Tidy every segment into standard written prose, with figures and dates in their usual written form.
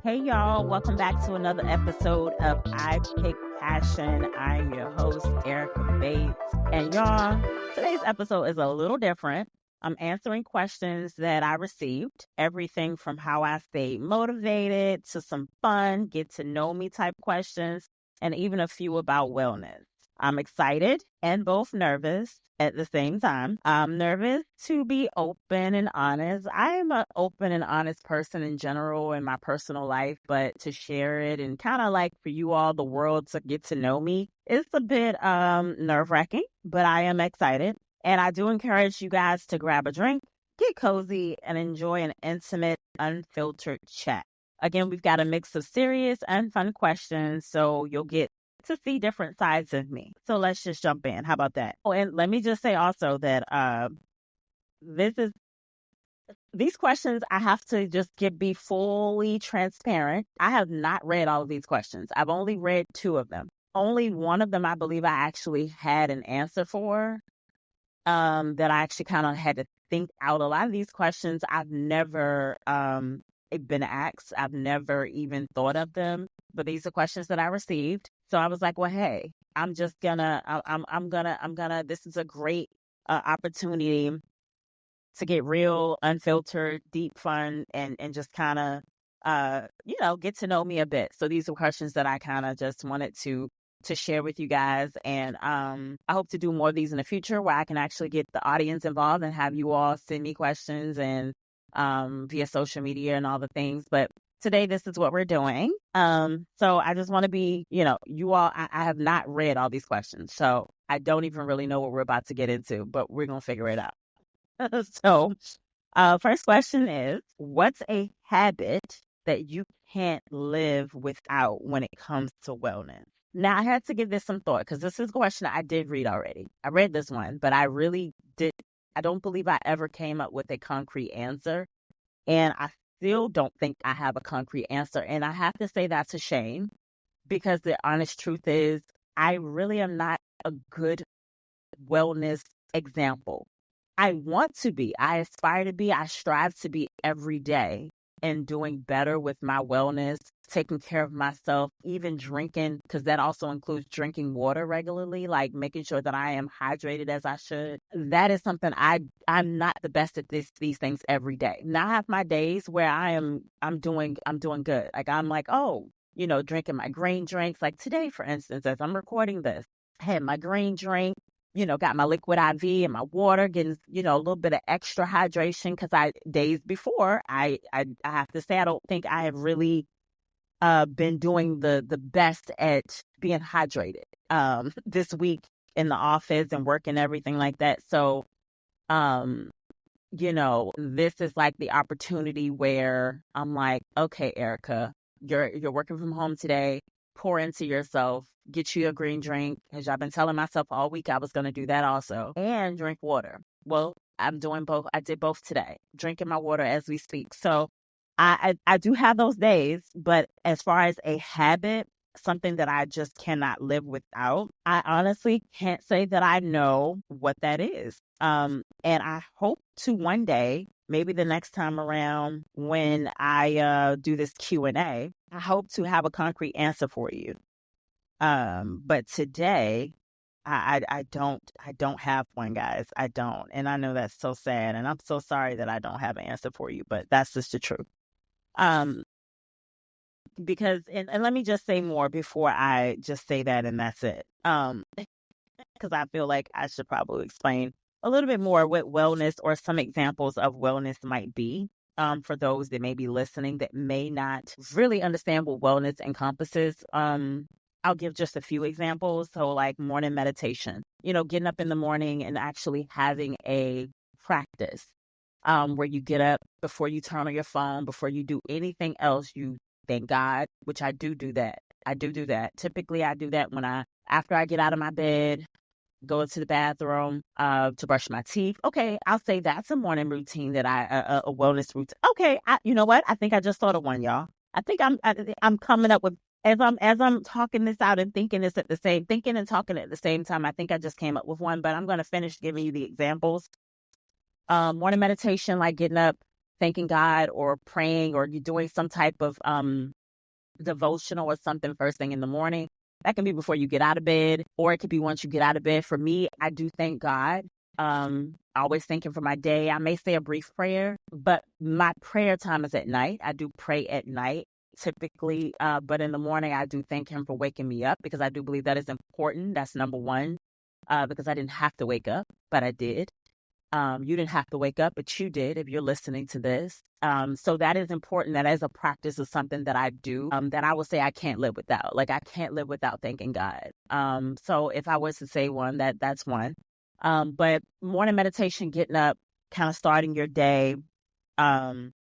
Hey, y'all. Welcome back to another episode of I Pick Passion. I'm your host, Erica Bates. And y'all, today's episode is a little different. I'm answering questions that I received, everything from how I stayed motivated to some fun, get to know me type questions, and even a few about wellness. I'm excited and both nervous at the same time. I'm nervous to be open and honest. I am an open and honest person in general in my personal life, but to share it and kind of like for you all, the world to get to know me, it's a bit nerve-wracking, but I am excited. And I do encourage you guys to grab a drink, get cozy, and enjoy an intimate, unfiltered chat. Again, we've got a mix of serious and fun questions, so you'll get to see different sides of me. So let's just jump in. How about that? Oh, and let me just say also that these questions, I have to just be fully transparent. I have not read all of these questions. I've only read 2 of them. Only one of them, I believe I actually had an answer for, that I actually kind of had to think out. A lot of these questions I've never been asked. I've never even thought of them, but these are questions that I received. So I was like, well, hey, I'm just gonna, this is a great opportunity to get real, unfiltered, deep fun, and just kind of, get to know me a bit. So these are questions that I kind of just wanted to share with you guys. And I hope to do more of these in the future where I can actually get the audience involved and have you all send me questions and via social media and all the things. But today, this is what we're doing. So I just want to be, you all, I have not read all these questions. So I don't even really know what we're about to get into, but we're going to figure it out. So first question is, what's a habit that you can't live without when it comes to wellness? Now, I had to give this some thought because this is a question I did read already. I read this one, but I really did. I don't believe I ever came up with a concrete answer. And I still don't think I have a concrete answer. And I have to say that's a shame because the honest truth is I really am not a good wellness example. I want to be, I aspire to be, I strive to be every day and doing better with my wellness, taking care of myself, even drinking, because that also includes drinking water regularly, like making sure that I am hydrated as I should. That is something I'm not the best at these things every day. Now I have my days where I'm doing good. Like I'm like, oh, drinking my green drinks. Like today, for instance, as I'm recording this, I had my green drink. Got my liquid IV and my water, getting, a little bit of extra hydration because days before, I have to say, I don't think I have really been doing the best at being hydrated this week in the office and work and everything like that. So, this is like the opportunity where I'm like, okay, Erica, you're working from home today. Pour into yourself, get you a green drink, because I've been telling myself all week I was going to do that also, and drink water. Well, I'm doing both. I did both today, drinking my water as we speak. So I do have those days, but as far as a habit, something that I just cannot live without, I honestly can't say that I know what that is. And I hope to one day, maybe the next time around when I do this Q&A, I hope to have a concrete answer for you. But today I don't have one, guys. I don't. And I know that's so sad. And I'm so sorry that I don't have an answer for you, but that's just the truth. Because, and let me just say more before I just say that and that's it. Because I feel like I should probably explain a little bit more what wellness or some examples of wellness might be. For those that may be listening that may not really understand what wellness encompasses. I'll give just a few examples. So like morning meditation, getting up in the morning and actually having a practice where you get up before you turn on your phone, before you do anything else, you thank God, which I do that. I do that. Typically, I do that after I get out of my bed, go to the bathroom to brush my teeth. Okay, I'll say that's a morning routine that a wellness routine. Okay, you know what? I think I just thought of one, y'all. I think I'm coming up with as I'm talking this out and thinking and talking at the same time. I think I just came up with one, but I'm going to finish giving you the examples. Morning meditation, like getting up, thanking God or praying, or you're doing some type of devotional or something first thing in the morning. That can be before you get out of bed, or it could be once you get out of bed. For me, I do thank God. Always thanking for my day. I may say a brief prayer, but my prayer time is at night. I do pray at night typically, but in the morning, I do thank him for waking me up, because I do believe that is important. That's number one, because I didn't have to wake up, but I did. You didn't have to wake up, but you did if you're listening to this. So that is important. That as a practice is something that I do, that I would say I can't live without. Like, I can't live without thanking God. So if I was to say one, that's one. But morning meditation, getting up, kind of starting your day, um,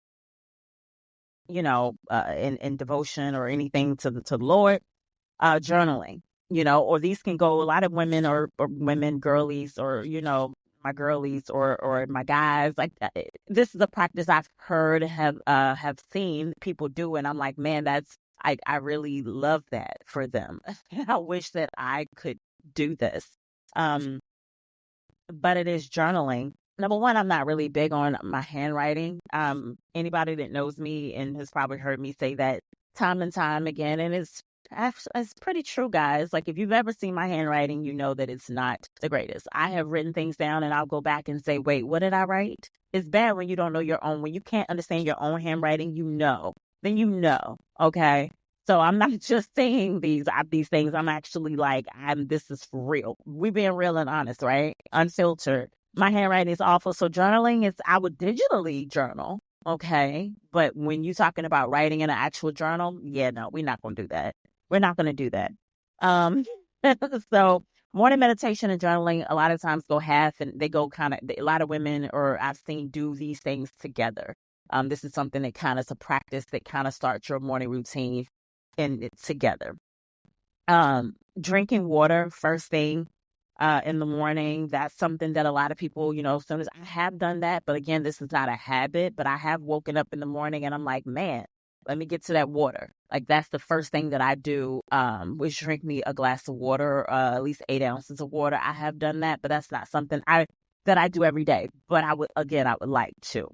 in devotion or anything to the Lord, journaling, or these can go, a lot of women or women, girlies, or, my girlies or my guys, like, this is a practice I've heard, have seen people do. And I'm like, man, I really love that for them. I wish that I could do this. But it is journaling. Number one, I'm not really big on my handwriting. Anybody that knows me and has probably heard me say that time and time again, and it's pretty true, guys. Like, if you've ever seen my handwriting, you know that it's not the greatest. I have written things down and I'll go back and say, wait, what did I write? It's bad when you don't know your own, when you can't understand your own handwriting, then okay? So I'm not just saying these things. I'm actually like, this is for real. We're being real and honest, right? Unfiltered. My handwriting is awful. So journaling I would digitally journal. Okay. But when you're talking about writing in an actual journal, yeah, no, we're not going to do that. We're not going to do that. So morning meditation and journaling a lot of times go half, and they go kind of, a lot of women, or I've seen, do these things together. This is something that kind of is a practice that kind of starts your morning routine in it together. Drinking water first thing in the morning. That's something that a lot of people, sometimes I have done that, but again, this is not a habit. But I have woken up in the morning and I'm like, man, let me get to that water. Like, that's the first thing that I do, which drink me a glass of water, at least 8 ounces of water. I have done that, but that's not something that I do every day. But I would like to.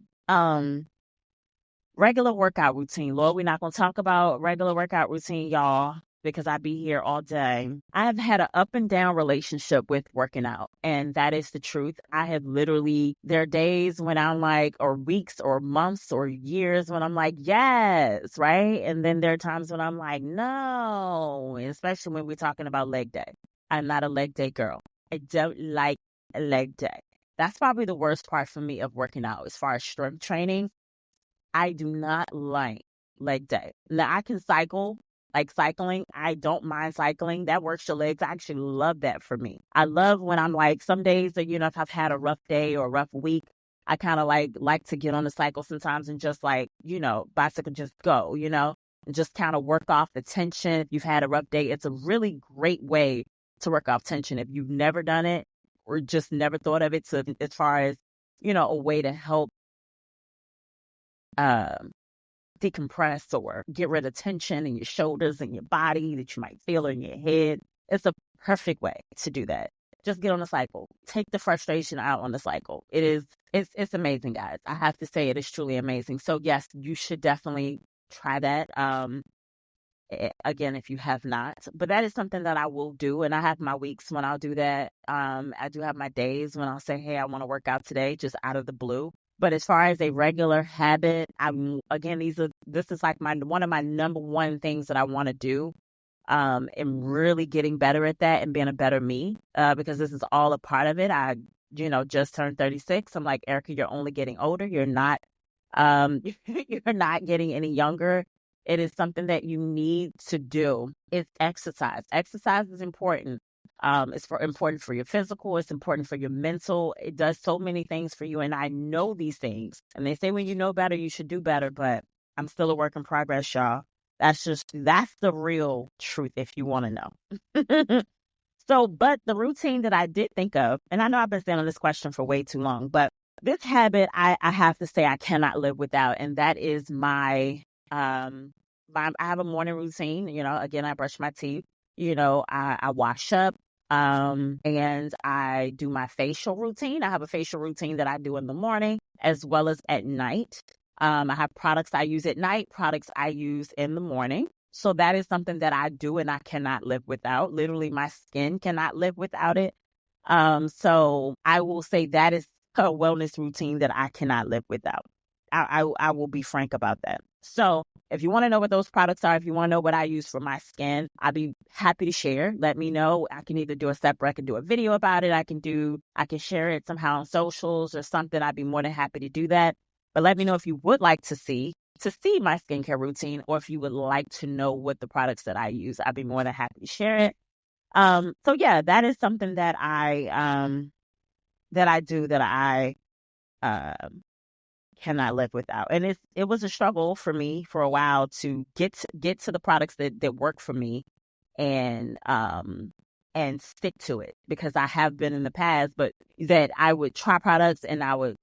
Regular workout routine. Lord, we're not going to talk about regular workout routine, y'all, because I be here all day. I've had an up and down relationship with working out, and that is the truth. I have literally, there are days when I'm like, or weeks or months or years when I'm like, yes, right? And then there are times when I'm like, no, especially when we're talking about leg day. I'm not a leg day girl. I don't like a leg day. That's probably the worst part for me of working out as far as strength training. I do not like leg day. Now, I can cycle, like cycling. I don't mind cycling. That works your legs. I actually love that for me. I love when I'm like, some days that, if I've had a rough day or a rough week, I kind of like to get on the cycle sometimes and just like, bicycle, just go, and just kind of work off the tension. If you've had a rough day, it's a really great way to work off tension. If you've never done it or just never thought of it, as far as, a way to help decompress or get rid of tension in your shoulders and your body that you might feel in your head. It's a perfect way to do that. Just get on the cycle. Take the frustration out on the cycle. It's amazing, guys. I have to say, it is truly amazing. So yes, you should definitely try that. Again, if you have not, but that is something that I will do. And I have my weeks when I'll do that. I do have my days when I'll say, hey, I want to work out today, just out of the blue. But as far as a regular habit, this is like one of my number one things that I want to do. And really getting better at that and being a better me, because this is all a part of it. I, just turned 36. I'm like, Erica, you're only getting older. You're not, you're not getting any younger. It is something that you need to do. It's exercise. Exercise is important. It's important for your physical. It's important for your mental. It does so many things for you. And I know these things. And they say when you know better, you should do better. But I'm still a work in progress, y'all. That's the real truth if you want to know. But the routine that I did think of, and I know I've been saying this question for way too long, but this habit I have to say I cannot live without. And that is I have a morning routine. Again, I brush my teeth. I wash up. And I do my facial routine. I have a facial routine that I do in the morning as well as at night. I have products I use at night, products I use in the morning. So that is something that I do and I cannot live without. Literally, my skin cannot live without it. So I will say that is a wellness routine that I cannot live without. I will be frank about that. So if you want to know what those products are, if you want to know what I use for my skin, I'd be happy to share. Let me know. I can either do a separate, I can do a video about it. I can share it somehow on socials or something. I'd be more than happy to do that. But let me know if you would like to see my skincare routine, or if you would like to know what the products that I use. I'd be more than happy to share it. So yeah, that is something that I do that I um cannot live without. And it was a struggle for me for a while to get to the products that work for me and stick to it, because I have been in the past, but that I would try products and I would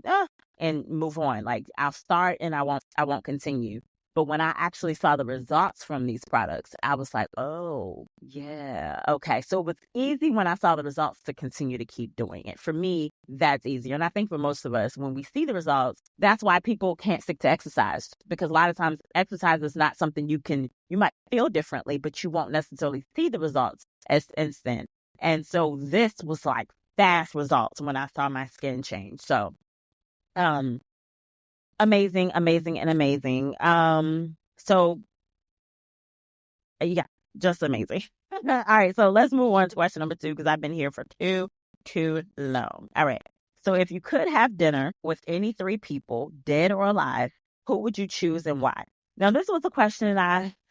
and move on. Like, I'll start and I won't continue. But when I actually saw the results from these products, I was like, oh, yeah, okay. So it was easy when I saw the results to continue to keep doing it. For me, that's easier. And I think for most of us, when we see the results, that's why people can't stick to exercise. Because a lot of times exercise is not something you might feel differently, but you won't necessarily see the results as instant. And so this was like fast results when I saw my skin change. So, um, amazing, amazing, and amazing. So yeah, just amazing. All right, so let's move on to question number 2, because I've been here for too long. All right. So if you could have dinner with any 3 people, dead or alive, who would you choose and why? Now, this was a question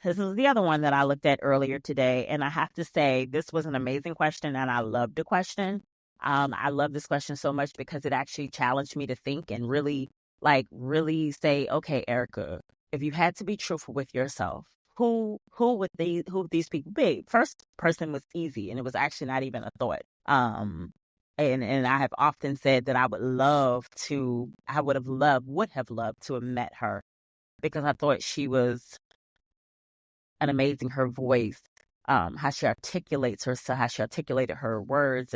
this is the other one that I looked at earlier today, and I have to say this was an amazing question, and I loved the question. I love this question so much because it actually challenged me to think and really say, okay, Erica, if you had to be truthful with yourself, who would these people be? First person was easy, and it was actually not even a thought. And I have often said that I would have loved to have met her, because I thought she was an amazing, her voice, how she articulates herself, how she articulated her words,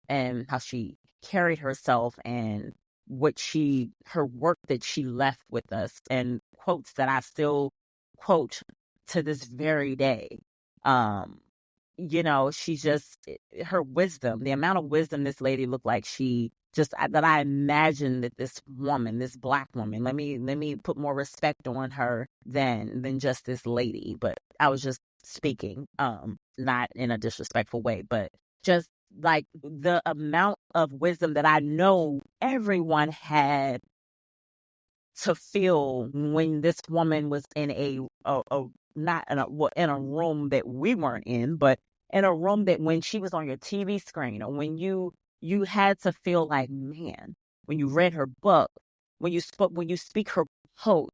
and how she carried herself, and her work that she left with us, and quotes that I still quote to this very day. She just, her wisdom, the amount of wisdom this lady looked like that I imagined that this woman, this Black woman, let me put more respect on her than just this lady. But I was just speaking, not in a disrespectful way, but just like the amount of wisdom that I know everyone had to feel when this woman was in not in a room that we weren't in, but in a room that when she was on your TV screen, or when you had to feel like, man, when you read her book, when you speak her quote.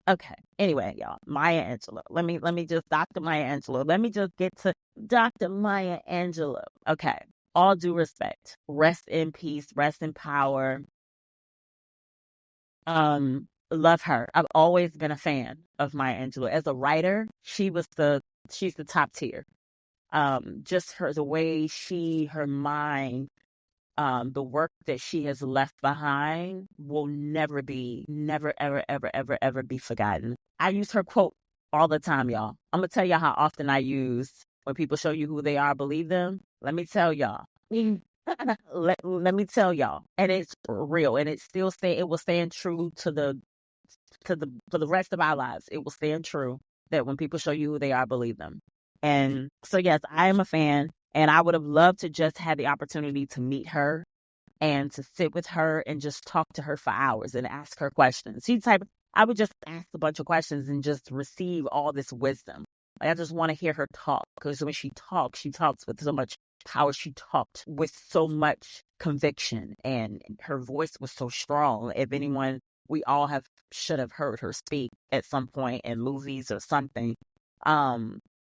Okay. Anyway, y'all, Maya Angelou. Let me just Dr. Maya Angelou. Let me just get to Dr. Maya Angelou. Okay. All due respect. Rest in peace. Rest in power. Love her. I've always been a fan of Maya Angelou. As a writer, she's the top tier. Just the way her mind, the work that she has left behind will never, ever, ever, ever, ever be forgotten. I use her quote all the time, y'all. I'm going to tell y'all how often I use, when people show you who they are, believe them. Let me tell y'all. let me tell y'all. And it's real. And it will stand true for the rest of our lives. It will stand true that when people show you who they are, believe them. And so, yes, I am a fan. And I would have loved to just have the opportunity to meet her and to sit with her and just talk to her for hours and ask her questions. I would just ask a bunch of questions and just receive all this wisdom. Like, I just want to hear her talk, because when she talks with so much power. She talked with so much conviction, and her voice was so strong. If anyone, we all should have heard her speak at some point in movies or something.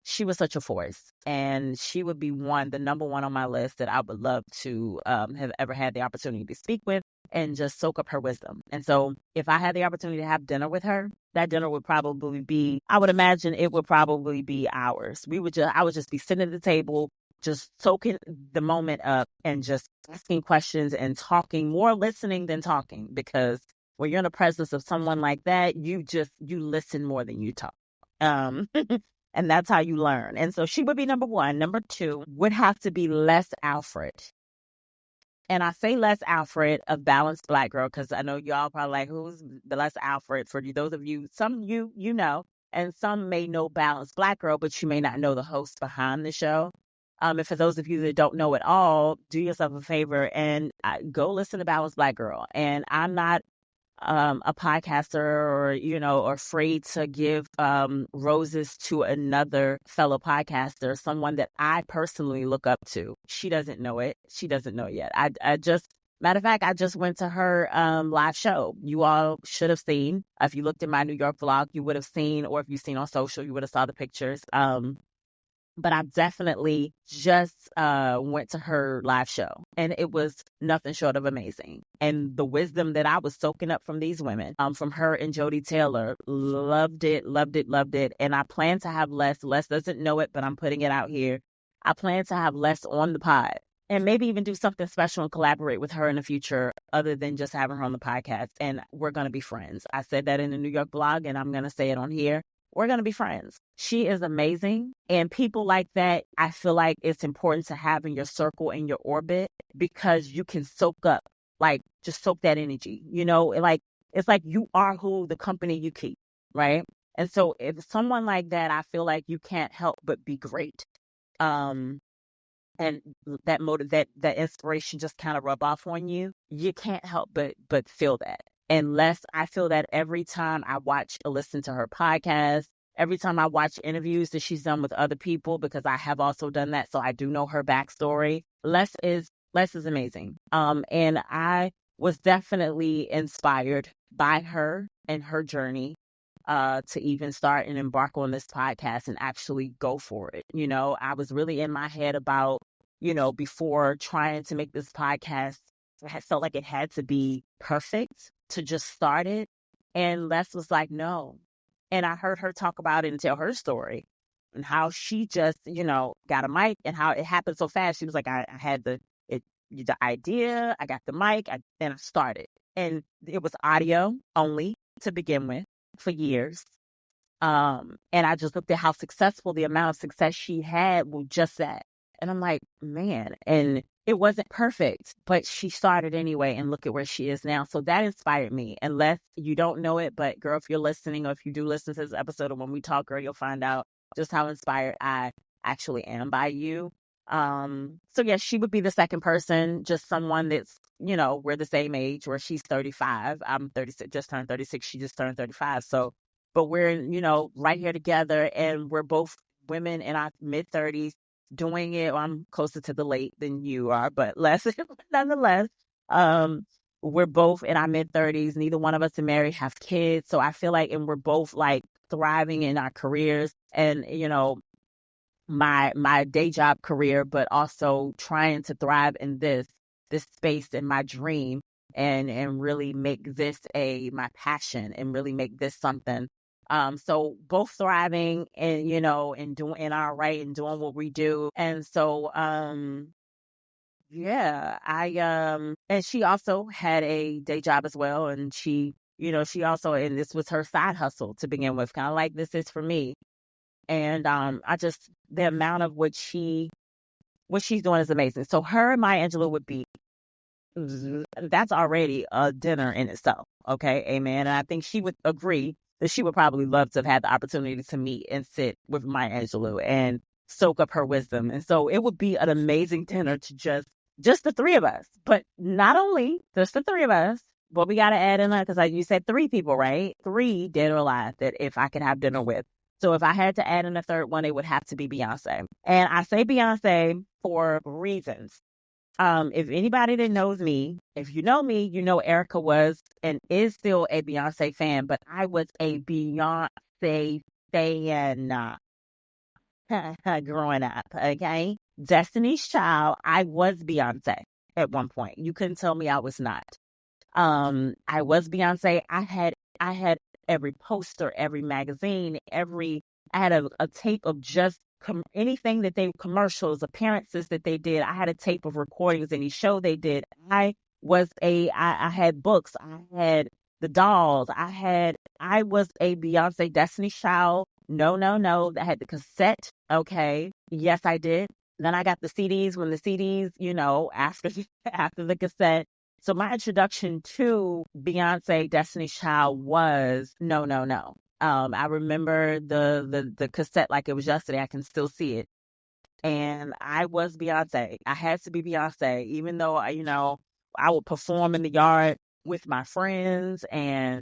She was such a force, and she would be the number one on my list that I would love to have ever had the opportunity to speak with and just soak up her wisdom. And so if I had the opportunity to have dinner with her, that dinner would probably be, I would imagine it would probably be hours. I would just be sitting at the table, just soaking the moment up and just asking questions and talking, more listening than talking, because when you're in the presence of someone like that, you listen more than you talk. Um, and that's how you learn. And so she would be number one. Number two would have to be Les Alfred. And I say Les Alfred, a balanced Black girl, because I know y'all probably like, who's the Les Alfred? For those of you, some you know, and some may know Balanced Black Girl, but you may not know the host behind the show. And for those of you that don't know it all, do yourself a favor and go listen to Balanced Black Girl. And I'm not a podcaster or, or afraid to give roses to another fellow podcaster, someone that I personally look up to. She doesn't know it. She doesn't know it yet. Matter of fact, I just went to her live show. You all should have seen. If you looked at my New York vlog, you would have seen, or if you've seen on social, you would have saw the pictures. But I definitely just went to her live show, and it was nothing short of amazing. And the wisdom that I was soaking up from these women, from her and Jody Taylor, loved it, loved it, loved it. And I plan to have Les. Les doesn't know it, but I'm putting it out here. I plan to have Les on the pod and maybe even do something special and collaborate with her in the future other than just having her on the podcast. And we're going to be friends. I said that in the New York blog, and I'm going to say it on here. We're going to be friends. She is amazing. And people like that, I feel like it's important to have in your circle, in your orbit, because you can soak up, just soak that energy, it's like you are who the company you keep, right? And so if someone like that, I feel like you can't help but be great. And that inspiration just kind of rub off on you. You can't help but feel that. Unless I feel that every time I watch or listen to her podcast, every time I watch interviews that she's done with other people, because I have also done that, so I do know her backstory. Les is amazing. And I was definitely inspired by her and her journey to even start and embark on this podcast and actually go for it. I was really in my head about, before trying to make this podcast, I felt like it had to be perfect to just start it. And Les was like, no. And I heard her talk about it and tell her story and how she just, got a mic and how it happened so fast. She was like, I had the idea, I got the mic, and I started. And it was audio only to begin with for years. And I just looked at how successful, the amount of success she had with just that. And I'm like, man, and it wasn't perfect, but she started anyway, and look at where she is now. So that inspired me. Unless you don't know it, but girl, if you're listening, or if you do listen to this episode, or when we talk, girl, you'll find out just how inspired I actually am by you. So yeah, she would be the second person, just someone that's, we're the same age, where she's 35. I'm 36, just turned 36. She just turned 35. So, but we're, right here together, and we're both women in our mid 30s doing it. Well, I'm closer to the late than you are, but less, nonetheless, we're both in our mid 30s. Neither one of us are married, have kids. So I feel like, and we're both like thriving in our careers, and, my day job career, but also trying to thrive in this space in my dream, and really make this my passion, and really make this something. So both thriving and, and doing our right and doing what we do. And so, yeah, and she also had a day job as well. And she, she also, and this was her side hustle to begin with, kind of like this is for me. And, the amount of what she's doing is amazing. So her and Maya Angelou would be, that's already a dinner in itself. Okay. Amen. And I think she would agree that she would probably love to have had the opportunity to meet and sit with Maya Angelou and soak up her wisdom. And so it would be an amazing dinner to just the three of us, but not only just the three of us, but we got to add in that, because you said three people, right? 3 dead or alive that if I could have dinner with. So if I had to add in a third one, it would have to be Beyonce. And I say Beyonce for reasons. If anybody that knows me, if you know me, you know Erica was and is still a Beyonce fan, but I was a Beyonce fan growing up, okay? Destiny's Child, I was Beyonce at one point. You couldn't tell me I was not. I was Beyonce. I had every poster, every magazine, I had a tape of just anything that commercials, appearances that they did. I had a tape of recordings, any show they did. I had books. I had the dolls. I was a Beyonce Destiny Child. No, no, no. I had the cassette. Okay. Yes, I did. Then I got the CDs when the CDs, after after the cassette. So my introduction to Beyonce Destiny Child was No, no, no. I remember the cassette like it was yesterday. I can still see it. And I was Beyonce. I had to be Beyonce, even though I would perform in the yard with my friends, and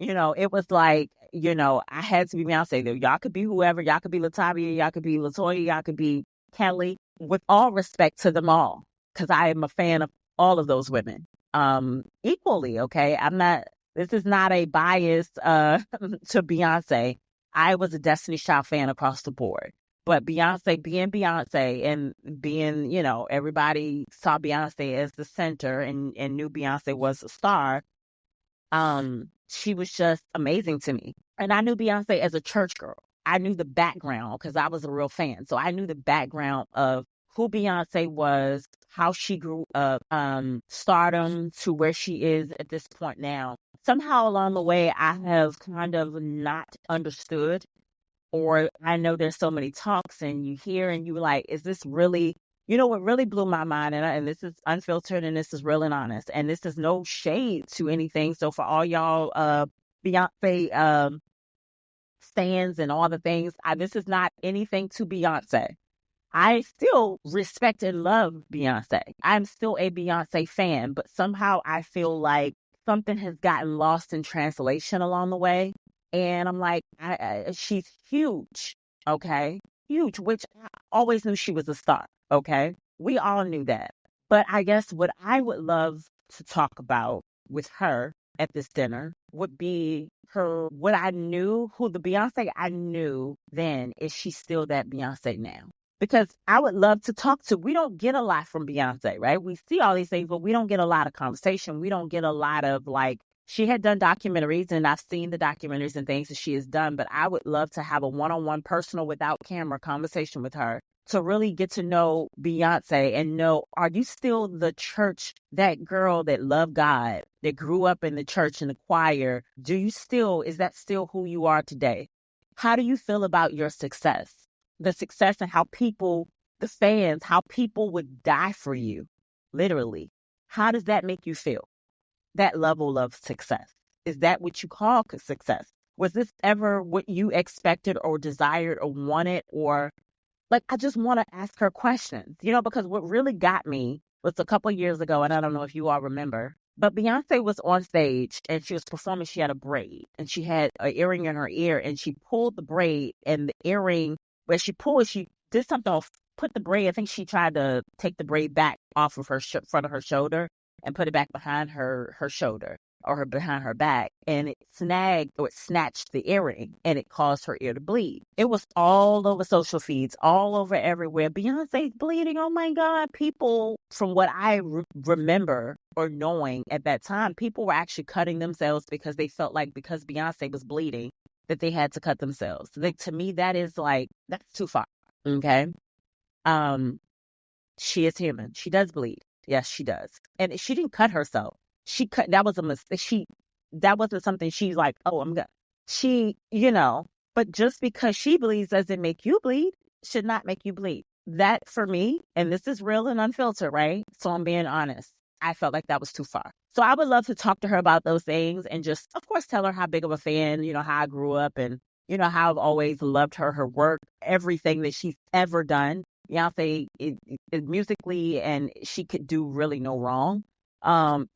it was like, I had to be Beyonce. Y'all could be whoever. Y'all could be Latavia. Y'all could be Latoya. Y'all could be Kelly. With all respect to them all, because I am a fan of all of those women, equally. Okay, I'm not. This is not a bias to Beyonce. I was a Destiny Child fan across the board. But Beyonce and being, everybody saw Beyonce as the center and knew Beyonce was a star. She was just amazing to me. And I knew Beyonce as a church girl. I knew the background because I was a real fan. So I knew the background of who Beyonce was, how she grew up, stardom to where she is at this point now. Somehow along the way, I have kind of not understood, or I know there's so many talks and you hear and you like, is this really, what really blew my mind, and this is unfiltered and this is real and honest, and this is no shade to anything. So for all y'all Beyonce stands and all the things, this is not anything to Beyonce. I still respect and love Beyonce. I'm still a Beyonce fan, but somehow I feel like something has gotten lost in translation along the way. And I'm like, she's huge, okay? Huge, which I always knew she was a star, okay? We all knew that. But I guess what I would love to talk about with her at this dinner would be what I knew, who the Beyonce I knew then, is she still that Beyonce now? Because I would love to talk to. We don't get a lot from Beyonce, right? We see all these things, but we don't get a lot of conversation. We don't get a lot of she had done documentaries, and I've seen the documentaries and things that she has done, but I would love to have a one-on-one personal without camera conversation with her to really get to know Beyonce and know, are you still the church, that girl that loved God, that grew up in the church and the choir? Is that still who you are today? How do you feel about your success? The success and how people, the fans, how people would die for you, literally. How does that make you feel? That level of success. Is that what you call success? Was this ever what you expected or desired or wanted? Or I just want to ask her questions, because what really got me was a couple of years ago, and I don't know if you all remember, but Beyonce was on stage and she was performing. She had a braid and she had an earring in her ear, and she pulled the braid, and the earring, where she did something, put the braid, I think she tried to take the braid back off of her front of her shoulder and put it back behind her shoulder, or behind her back, and it snatched the earring, and it caused her ear to bleed. It was all over social feeds, all over everywhere. Beyonce's bleeding. Oh my God. People, from what I remember or knowing at that time, people were actually cutting themselves because they felt like because Beyonce was bleeding that they had to cut themselves. To me, that is that's too far. Okay. She is human. She does bleed. Yes, she does. And she didn't cut herself. That was a mistake. That wasn't something she's like, oh, I'm gonna, but just because she bleeds doesn't make you bleed, should not make you bleed. That, for me, and this is real and unfiltered, right? So I'm being honest. I felt like that was too far. So I would love to talk to her about those things and just, of course, tell her how big of a fan, how I grew up, and, how I've always loved her work, everything that she's ever done. Beyonce, musically, and she could do really no wrong,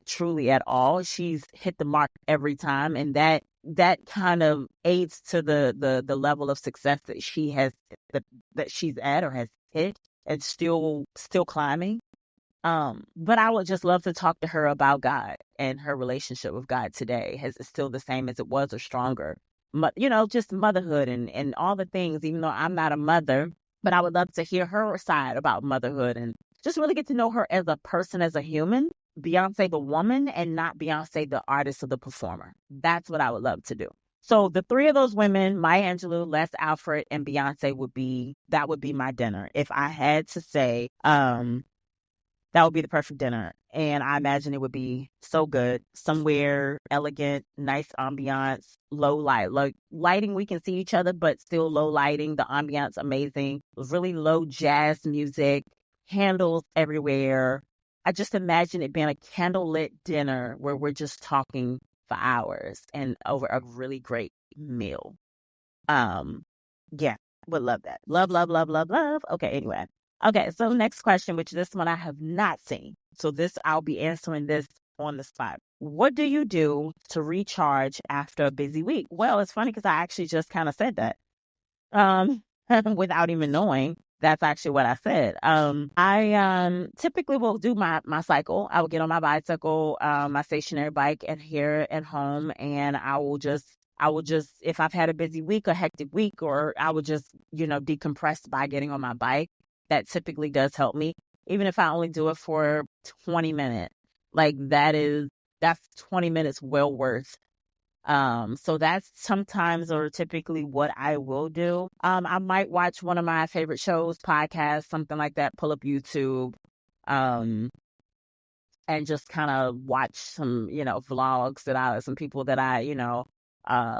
truly at all. She's hit the mark every time, and that kind of aids to the level of success that she has, that she's at or has hit, and still climbing. But I would just love to talk to her about God and her relationship with God today. Is still the same as it was, or stronger? Just motherhood and all the things, even though I'm not a mother. But I would love to hear her side about motherhood and just really get to know her as a person, as a human, Beyonce the woman, and not Beyonce the artist or the performer. That's what I would love to do. So the three of those women, Maya Angelou, Les Alfred, and Beyonce, would be my dinner. If I had to say, that would be the perfect dinner. And I imagine it would be so good. Somewhere elegant, nice ambiance, low light. Like lighting, we can see each other, but still low lighting. The ambiance amazing. Really low jazz music, candles everywhere. I just imagine it being a candlelit dinner where we're just talking for hours and over a really great meal. Um, yeah, would love that. Love, love, love, love, love. Okay, anyway. Okay, so next question, which this one I have not seen. So this, I'll be answering this on the spot. What do you do to recharge after a busy week? Well, it's funny because I actually just kind of said that. Um, without even knowing. That's actually what I said. I typically will do my cycle. I will get on my bicycle, my stationary bike, and here at home, and I will just if I've had a busy week, a hectic week, or I will just decompress by getting on my bike. That typically does help me, even if I only do it for 20 minutes. Like that's 20 minutes well worth. So that's sometimes or typically what I will do. I might watch one of my favorite shows, podcasts, something like that, pull up YouTube, um, and just kind of watch some, vlogs some people that I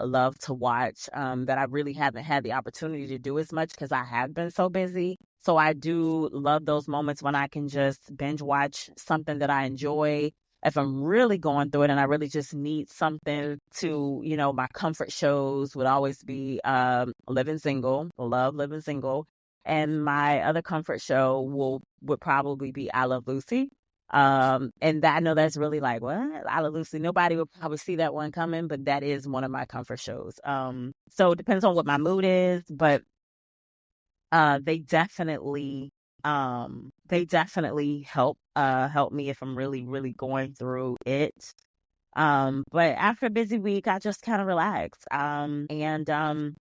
love to watch, that I really haven't had the opportunity to do as much because I have been so busy. So I do love those moments when I can just binge watch something that I enjoy. If I'm really going through it and I really just need something to, my comfort shows would always be Living Single, love Living Single. And my other comfort show would probably be I Love Lucy. And I know that's really like, what? I Love Lucy. Nobody would probably see that one coming, but that is one of my comfort shows. So it depends on what my mood is, but they definitely help me if I'm really, really going through it. But after a busy week, I just kind of relax. And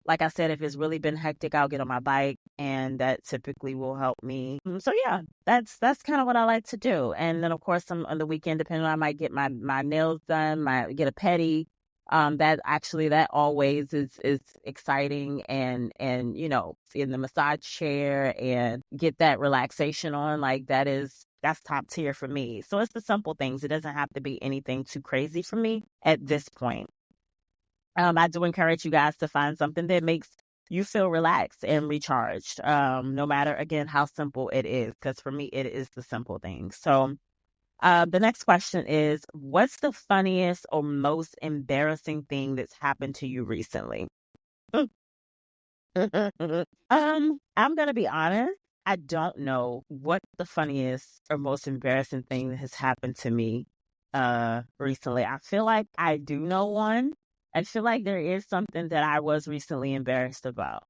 like I said, if it's really been hectic, I'll get on my bike, and that typically will help me. So yeah, that's kind of what I like to do. And then of course, on the weekend, depending on, I might get my nails done, get a pedi. That always is exciting, and in the massage chair and get that relaxation on, like that's top tier for me. So it's the simple things. It doesn't have to be anything too crazy for me at this point. I do encourage you guys to find something that makes you feel relaxed and recharged, no matter, again, how simple it is, because for me, it is the simple things. So the next question is, what's the funniest or most embarrassing thing that's happened to you recently? I'm gonna be honest. I don't know what the funniest or most embarrassing thing that has happened to me recently. I feel like I do know one. I feel like there is something that I was recently embarrassed about.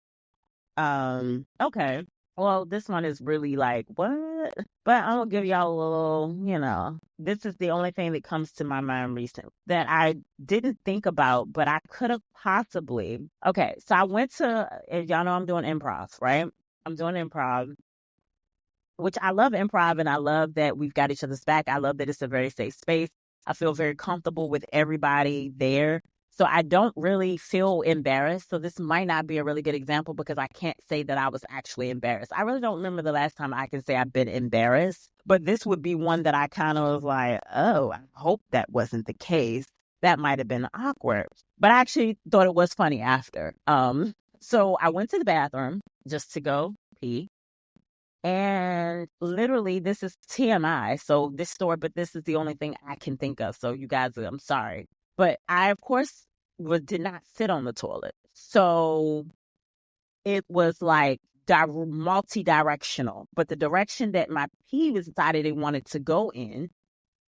Okay. Well, this one is really like, what? But I'm gonna give y'all a little, this is the only thing that comes to my mind recently that I didn't think about, but I could have possibly. Okay, so I went to, as y'all know, I'm doing improv, right? I'm doing improv, which I love improv, and I love that we've got each other's back. I love that it's a very safe space. I feel very comfortable with everybody there. So I don't really feel embarrassed. So this might not be a really good example because I can't say that I was actually embarrassed. I really don't remember the last time I can say I've been embarrassed, but this would be one that I kind of was like, oh, I hope that wasn't the case. That might have been awkward, but I actually thought it was funny after. So I went to the bathroom just to go pee. And literally, this is TMI. So this story, but this is the only thing I can think of. So you guys, I'm sorry. But I, of course, did not sit on the toilet. So it was like multi-directional. But the direction that my pee was decided it wanted to go in,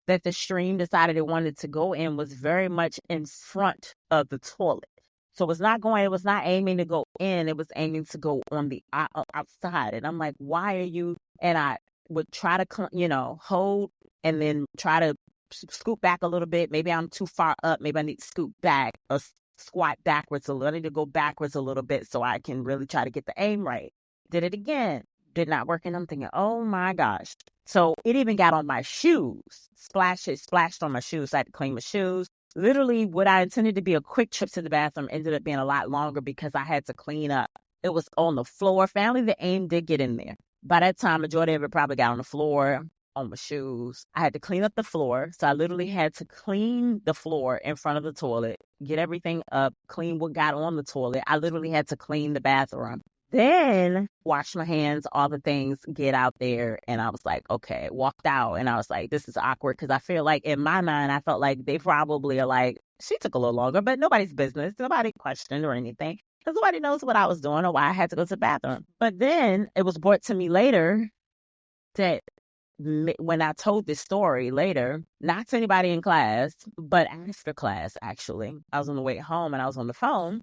that the stream decided it wanted to go in, was very much in front of the toilet. So it was not aiming to go in, it was aiming to go on the outside. And I'm like, why are you? And I would try to, hold and then try to scoot back a little bit. Maybe I'm too far up. Maybe I need to scoot back or squat backwards a little. I need to go backwards a little bit so I can really try to get the aim right. Did it again. Did not work. And I'm thinking, oh my gosh. So it even got on my shoes. It splashed on my shoes. So I had to clean my shoes. Literally, what I intended to be a quick trip to the bathroom ended up being a lot longer because I had to clean up. It was on the floor. Finally, the aim did get in there. By that time, majority of it probably got on the floor. on my shoes. I had to clean up the floor. So I literally had to clean the floor in front of the toilet, get everything up, clean what got on the toilet. I literally had to clean the bathroom. Then wash my hands, all the things, get out there. And I was like, okay, walked out. And I was like, this is awkward. Because I feel like in my mind, I felt like they probably are like, she took a little longer, but nobody's business. Nobody questioned or anything. Because nobody knows what I was doing or why I had to go to the bathroom. But then it was brought to me later that when I told this story later, not to anybody in class, but after class, actually, I was on the way home and I was on the phone.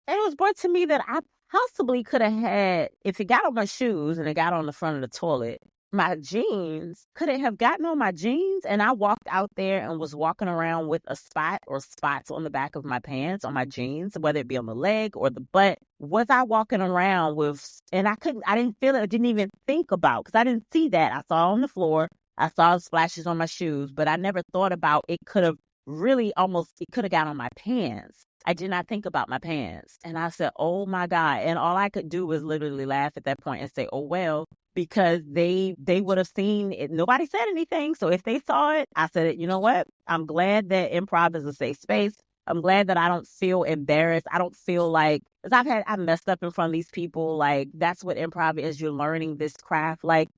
And it was brought to me that I possibly could have had, if it got on my shoes and it got on the front of the toilet, my jeans, could it have gotten on my jeans? And I walked out there and was walking around with a spot or spots on the back of my pants, on my jeans, whether it be on the leg or the butt. Was I walking around with, and I didn't feel it, I didn't even think about, because I didn't see that. I saw on the floor, I saw splashes on my shoes, but I never thought about it could have really it could have got on my pants. I did not think about my pants. And I said, oh my God. And all I could do was literally laugh at that point and say, oh, well, because they would have seen it. Nobody said anything. So if they saw it, I said, you know what? I'm glad that improv is a safe space. I'm glad that I don't feel embarrassed. I don't feel like, because I messed up in front of these people. Like, that's what improv is. You're learning this craft. Like,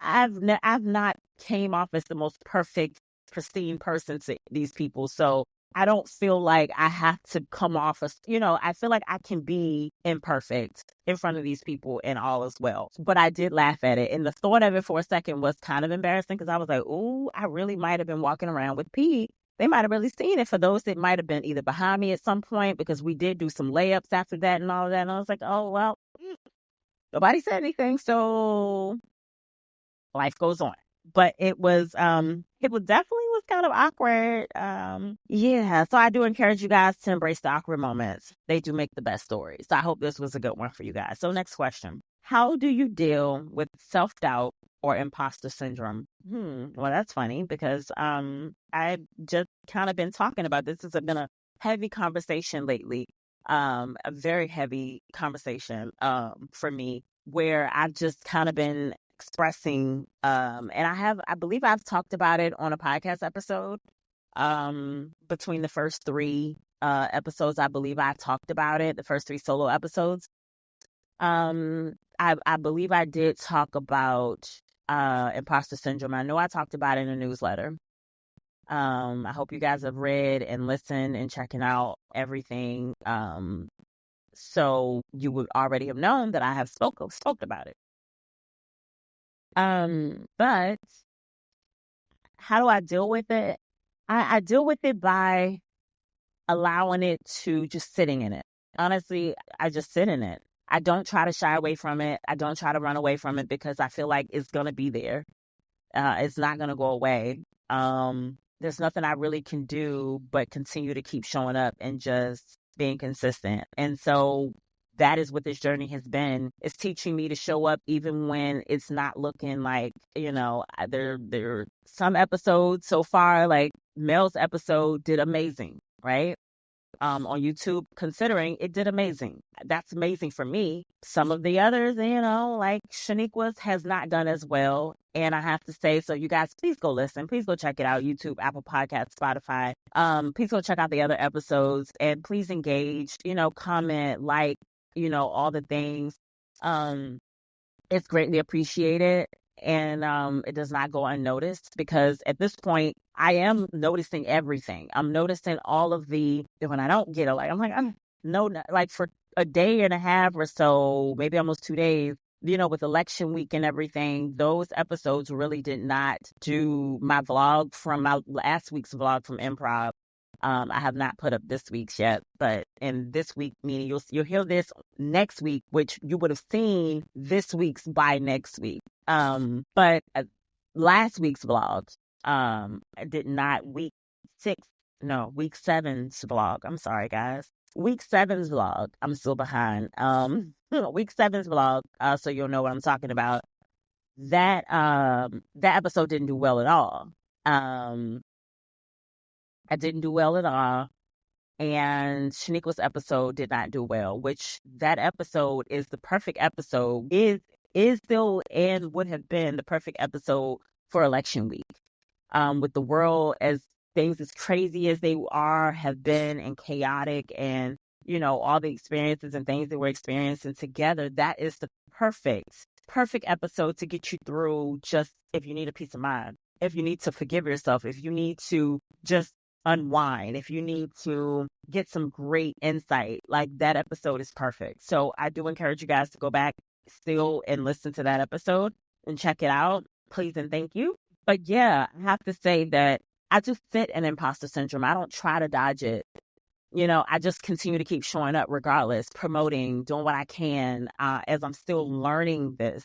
I've not came off as the most perfect, pristine person to these people. So I don't feel like I have to come off as, I feel like I can be imperfect in front of these people and all as well. But I did laugh at it. And the thought of it for a second was kind of embarrassing, because I was like, ooh, I really might have been walking around with Pete. They might have really seen it. For those that might have been either behind me at some point, because we did do some layups after that and all of that. And I was like, oh, well, nobody said anything. So life goes on. But it definitely was kind of awkward. Yeah. So I do encourage you guys to embrace the awkward moments. They do make the best stories. So I hope this was a good one for you guys. So next question. How do you deal with self-doubt or imposter syndrome? Well, that's funny, because I've just kind of been talking about this. This has been a heavy conversation lately. A very heavy conversation for me, where I've just kind of been expressing, and I believe I've talked about it on a podcast episode. Between the first three episodes, I believe I talked about it, the first three solo episodes. I believe I did talk about imposter syndrome. I know I talked about it in a newsletter. I hope you guys have read and listened and checking out everything. So you would already have known that I have spoke about it. But how do I deal with it? I deal with it by allowing it to just sitting in it. Honestly, I just sit in it. I don't try to shy away from it. I don't try to run away from it, because I feel like it's going to be there. It's not going to go away. There's nothing I really can do but continue to keep showing up and just being consistent. And so that is what this journey has been. It's teaching me to show up even when it's not looking like, there are some episodes so far, like Mel's episode did amazing, right? On YouTube, considering it did amazing. That's amazing for me. Some of the others, like Shaniqua's has not done as well. And I have to say, so you guys, please go listen. Please go check it out. YouTube, Apple Podcasts, Spotify. Please go check out the other episodes, and please engage, comment, like, all the things. It's greatly appreciated. And it does not go unnoticed, because at this point, I am noticing everything. I'm noticing all of when I don't get it, like, I'm like, like for a day and a half or so, maybe almost 2 days, with election week and everything, those episodes really did not do my vlog from my last week's vlog from improv. I have not put up this week's yet, but in this week, meaning you'll hear this next week, which you would have seen this week's by next week. But last week's vlog, I did not week 7's vlog. I'm sorry, guys. Week 7's vlog. I'm still behind. Week 7's vlog. So you'll know what I'm talking about. That episode didn't do well at all. I didn't do well at all. And Shaniqua's episode did not do well, which that episode is the perfect episode, is still and would have been the perfect episode for election week. With the world as things as crazy as they have been and chaotic, and, all the experiences and things that we're experiencing together, that is the perfect episode to get you through, just if you need a peace of mind, if you need to forgive yourself, if you need to just unwind, if you need to get some great insight, like that episode is perfect. So I do encourage you guys to go back still and listen to that episode and check it out. Please and thank you. But yeah, I have to say that I just sit in imposter syndrome. I don't try to dodge it. I just continue to keep showing up regardless, promoting, doing what I can, as I'm still learning this.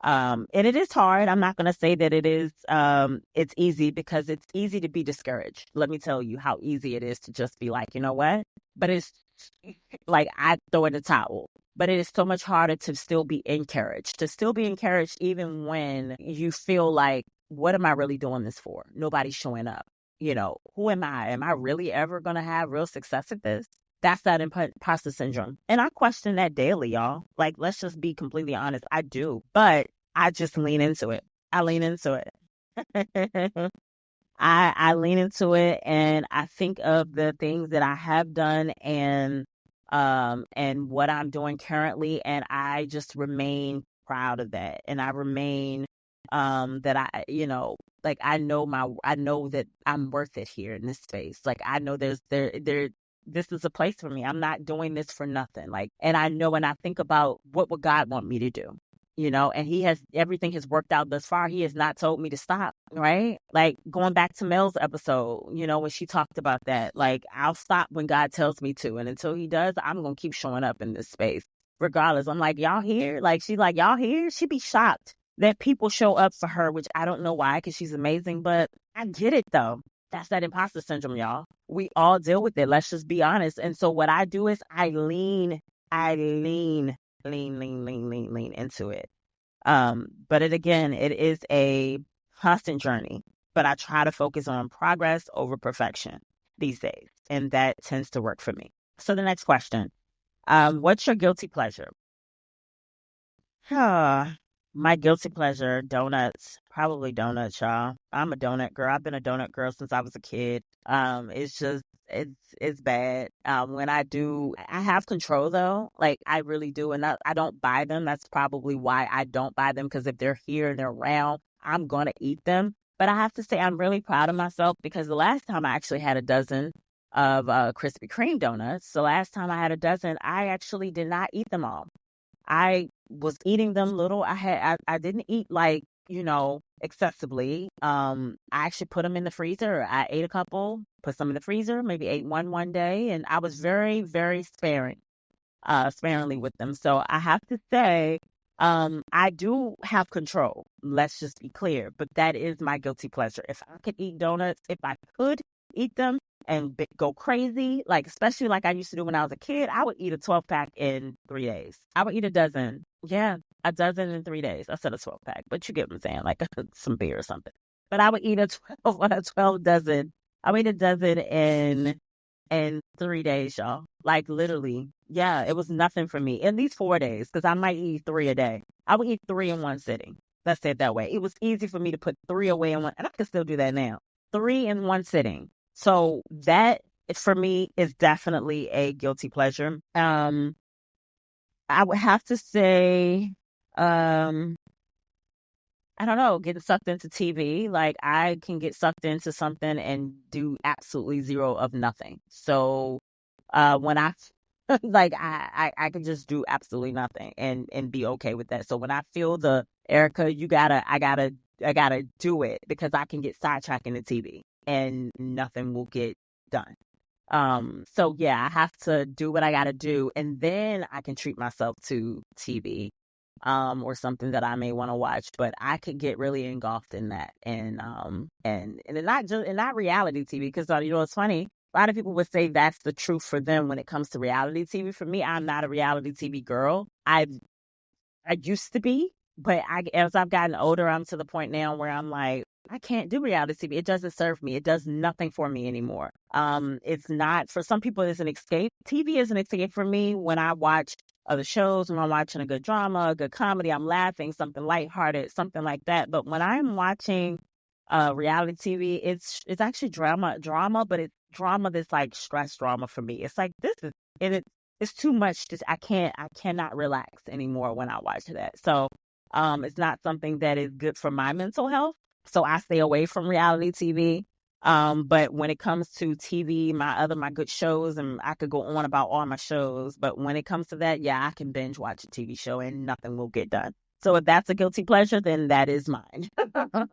And it is hard. I'm not going to say that it's easy, because it's easy to be discouraged. Let me tell you how easy it is to just be like, you know what? But it's like, I throw in the towel. But it is so much harder to still be encouraged, even when you feel like, what am I really doing this for? Nobody's showing up. Who am I? Am I really ever going to have real success at this? That's that imposter syndrome. And I question that daily, y'all. Like, let's just be completely honest. I do. But I just lean into it. I lean into it. I lean into it, and I think of the things that I have done, and what I'm doing currently, and I just remain proud of that. And I remain that like, I know that I'm worth it here in this space. Like, I know this is a place for me. I'm not doing this for nothing. Like, and I know, when I think about what would God want me to do, and everything has worked out thus far. He has not told me to stop, right? Like, going back to Mel's episode, when she talked about that, like, I'll stop when God tells me to. And until he does, I'm going to keep showing up in this space regardless. I'm like, y'all here? Like, she's like, y'all here? She'd be shocked that people show up for her, which I don't know why, because she's amazing, but I get it though. That's that imposter syndrome, y'all. We all deal with it. Let's just be honest. And so what I do is I lean into it. But it is a constant journey, but I try to focus on progress over perfection these days. And that tends to work for me. So the next question, what's your guilty pleasure? My guilty pleasure, donuts. Probably donuts, y'all. I'm a donut girl. I've been a donut girl since I was a kid. It's just, it's bad. When I do, I have control though. Like, I really do. And I don't buy them. That's probably why I don't buy them, because if they're here and they're around, I'm going to eat them. But I have to say, I'm really proud of myself, because the last time I actually had a dozen of Krispy Kreme donuts, the last time I had a dozen, I actually did not eat them all. I was eating them little. I didn't eat, like, excessively. I actually put them in the freezer. I ate a couple, put some in the freezer, maybe ate one day, and I was very, very sparingly with them. So I have to say, I do have control. Let's just be clear. But that is my guilty pleasure. If I could eat donuts, if I could eat them and go crazy, like, especially like I used to do when I was a kid, I would eat a 12-pack in 3 days. I would eat a dozen. Yeah, a dozen in 3 days. I said a 12-pack, but you get what I'm saying, like some beer or something. But I would eat a 12 dozen. I would eat a dozen in 3 days, y'all. Like, literally. Yeah, it was nothing for me. At least 4 days, because I might eat 3 a day. I would eat 3 in one sitting. Let's say it that way. It was easy for me to put 3 away in one, and I can still do that now. 3 in one sitting. So that, for me, is definitely a guilty pleasure. I would have to say, I don't know, getting sucked into TV. Like, I can get sucked into something and do absolutely zero of nothing. So when I like, I can just do absolutely nothing and be okay with that. So when I feel the Erica, I gotta do it, because I can get sidetracked in the TV and nothing will get done. So yeah, I have to do what I gotta do, and then I can treat myself to TV, or something that I may want to watch. But I could get really engulfed in that, and not reality TV, because it's funny. A lot of people would say that's the truth for them when it comes to reality TV. For me, I'm not a reality TV girl. I used to be, but as I've gotten older, I'm to the point now where I'm like, I can't do reality TV. It doesn't serve me. It does nothing for me anymore. It's not, for some people, it's an escape. TV is an escape for me when I watch other shows, when I'm watching a good drama, a good comedy, I'm laughing, something lighthearted, something like that. But when I'm watching reality TV, it's actually drama, but it's drama that's like stress drama for me. It's like this is and it's too much. Just I cannot relax anymore when I watch that. So it's not something that is good for my mental health. So I stay away from reality TV. But when it comes to TV, my good shows, and I could go on about all my shows, but when it comes to that, yeah, I can binge watch a TV show and nothing will get done. So if that's a guilty pleasure, then that is mine.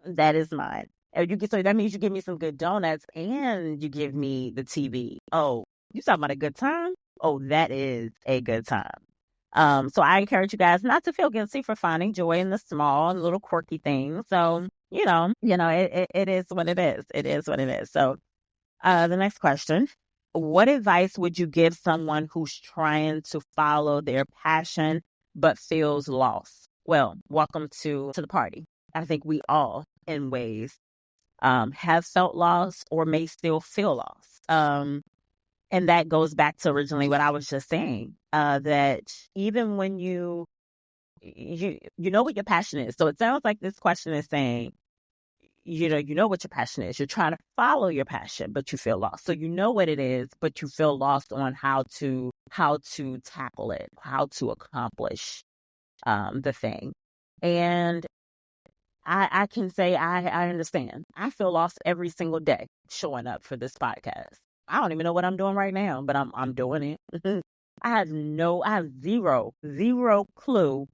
That is mine. And so that means you give me some good donuts and you give me the TV. Oh, you talking about a good time? Oh, that is a good time. So I encourage you guys not to feel guilty for finding joy in the small and little quirky things. So, it is what it is. It is what it is. So, the next question, what advice would you give someone who's trying to follow their passion but feels lost? Well, welcome to the party. I think we all, in ways, have felt lost or may still feel lost. And that goes back to originally what I was just saying, that even when you know what your passion is. So it sounds like this question is saying, you know what your passion is. You're trying to follow your passion, but you feel lost. So you know what it is, but you feel lost on how to tackle it, how to accomplish the thing. And I can say I understand. I feel lost every single day showing up for this podcast. I don't even know what I'm doing right now, but I'm doing it. I have zero clue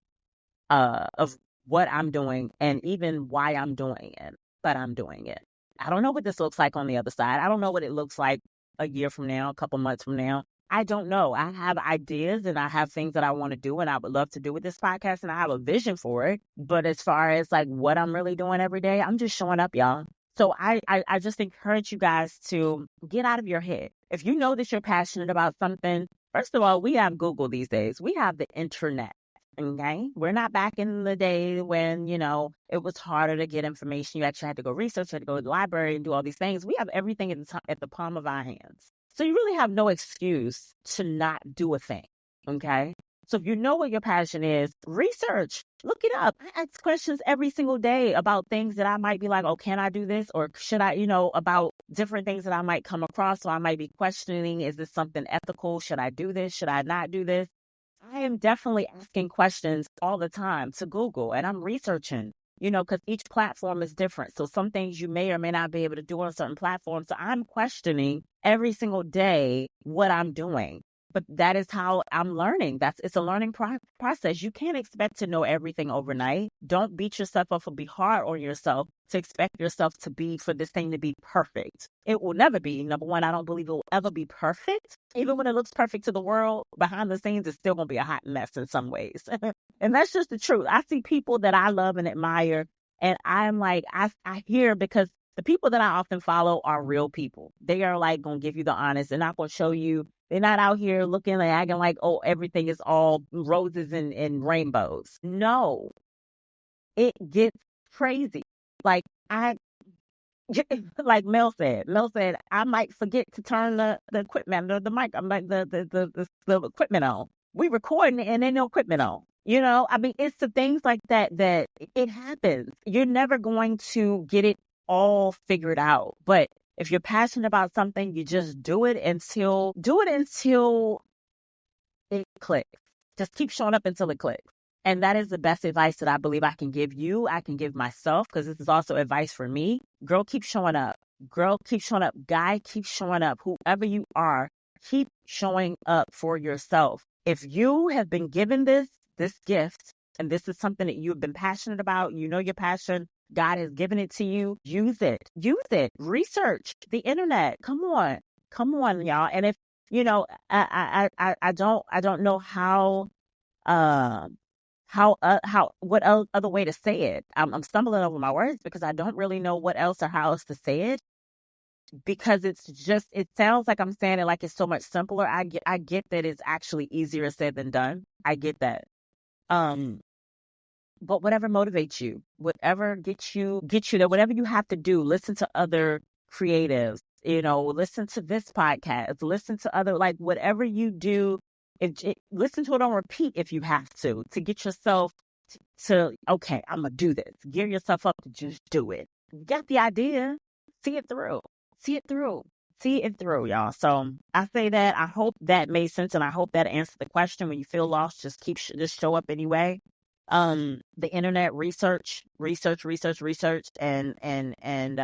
of what I'm doing and even why I'm doing it, but I'm doing it. I don't know what this looks like on the other side. I don't know what it looks like a year from now, a couple months from now. I don't know. I have ideas and I have things that I want to do and I would love to do with this podcast and I have a vision for it. But as far as like what I'm really doing every day, I'm just showing up, y'all. So I just encourage you guys to get out of your head. If you know that you're passionate about something, first of all, we have Google these days. We have the internet. Okay. We're not back in the day when, it was harder to get information. You actually had to go research, you had to go to the library and do all these things. We have everything at the palm of our hands. So you really have no excuse to not do a thing. Okay. So if you know what your passion is, research, look it up. I ask questions every single day about things that I might be like, oh, can I do this? Or should I, about different things that I might come across. So I might be questioning, is this something ethical? Should I do this? Should I not do this? I am definitely asking questions all the time to Google and I'm researching, because each platform is different. So some things you may or may not be able to do on certain platforms. So I'm questioning every single day what I'm doing. But that is how I'm learning. It's a learning process. You can't expect to know everything overnight. Don't beat yourself up or be hard on yourself to expect yourself for this thing to be perfect. It will never be. Number one, I don't believe it will ever be perfect. Even when it looks perfect to the world, behind the scenes, it's still going to be a hot mess in some ways. And that's just the truth. I see people that I love and admire, and I'm like, I hear, because the people that I often follow are real people. They are like going to give you the honest. They're not going to show you. They're not out here looking and acting like, oh, everything is all roses and rainbows. No, it gets crazy. Like like Mel said, I might forget to turn the equipment, the mic, I'm like the equipment on. We recording and ain't no equipment on. It's the things like that it happens. You're never going to get it all figured out, but if you're passionate about something, you just do it until it clicks. Just keep showing up until it clicks. And that is the best advice that I believe I can give you. I can give myself, because this is also advice for me. Girl, keep showing up. Girl, keep showing up. Guy, keep showing up. Whoever you are, keep showing up for yourself. If you have been given this gift, and this is something that you've been passionate about, your passion, God has given it to you, use it. Research the internet. Come on, y'all. And if, I don't know what other way to say it. I'm stumbling over my words because I don't really know what else or how else to say it, because it sounds like I'm saying it like it's so much simpler. I get that it's actually easier said than done. I get that. But whatever motivates you, whatever gets you there, whatever you have to do, listen to other creatives, listen to this podcast, listen to other, like whatever you do Listen to it on repeat if you have to get yourself okay, I'm gonna do this. Gear yourself up to just do it. You got the idea, see it through, see it through, see it through, y'all. So I say that. I hope that made sense, and I hope that answered the question. When you feel lost, just just show up anyway. The internet, research, and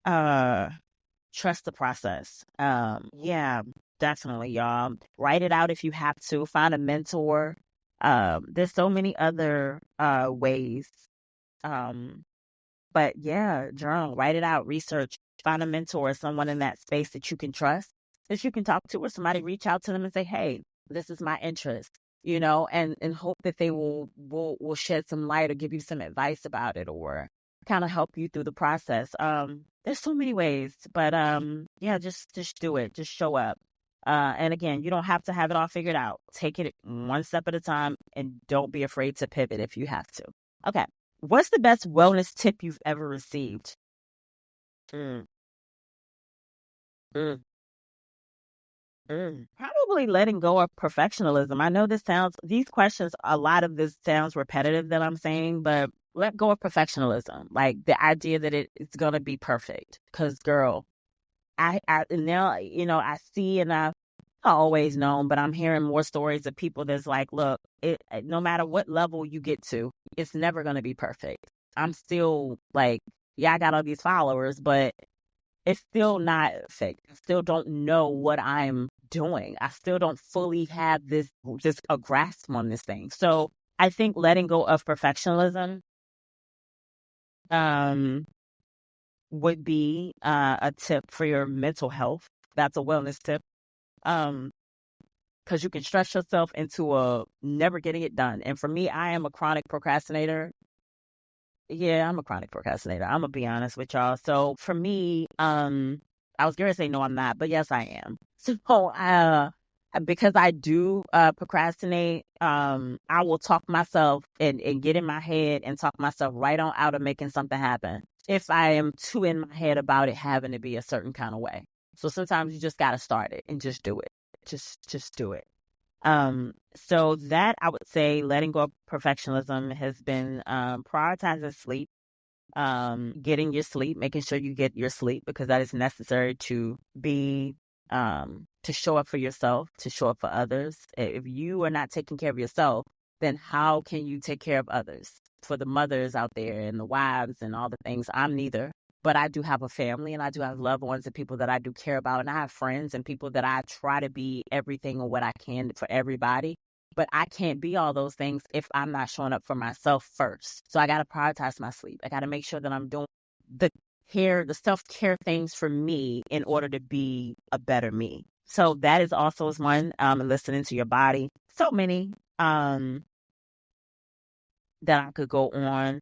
uh trust the process. Yeah, definitely, y'all. Write it out if you have to. Find a mentor. There's so many other ways. Um, but yeah, journal, write it out, research, find a mentor, someone in that space that you can trust, that you can talk to, or somebody reach out to them and say, "Hey, this is my interest," and hope that they will shed some light or give you some advice about it, or kind of help you through the process. There's so many ways, but yeah, just do it, just show up. And again, you don't have to have it all figured out. Take it one step at a time, and don't be afraid to pivot if you have to. Okay. What's the best wellness tip you've ever received? Mm, mm, Probably letting go of perfectionism. I know these questions, a lot of this sounds repetitive that I'm saying, but let go of perfectionism. Like the idea that it's going to be perfect. Because, girl, I now, I see, and I've always known, but I'm hearing more stories of people that's like, look, no matter what level you get to, it's never going to be perfect. I'm still like, yeah, I got all these followers, but it's still not perfect. I still don't know what I'm doing. I still don't fully have this a grasp on this thing. So I think letting go of perfectionism um would be a tip for your mental health. That's a wellness tip. Um, because you can stress yourself into a never getting it done. And for me, I am a chronic procrastinator. Yeah, I'm a chronic procrastinator. I'm gonna be honest with y'all. So for me, I was gonna say no, I'm not, but yes, I am. So, because I do procrastinate, I will talk myself and get in my head and talk myself right on out of making something happen. If I am too in my head about it having to be a certain kind of way, so sometimes you just gotta start it and just do it. Just do it. So that I would say letting go of perfectionism has been prioritizing sleep, getting your sleep, making sure you get your sleep because that is necessary to show up for yourself, to show up for others. If you are not taking care of yourself, then how can you take care of others? For the mothers out there and the wives and all the things, I'm neither. But I do have a family and I do have loved ones and people that I do care about. And I have friends and people that I try to be everything or what I can for everybody. But I can't be all those things if I'm not showing up for myself first. So I got to prioritize my sleep. I got to make sure that I'm doing the the self-care things for me in order to be a better me. So that is also one, listening to your body. So many that I could go on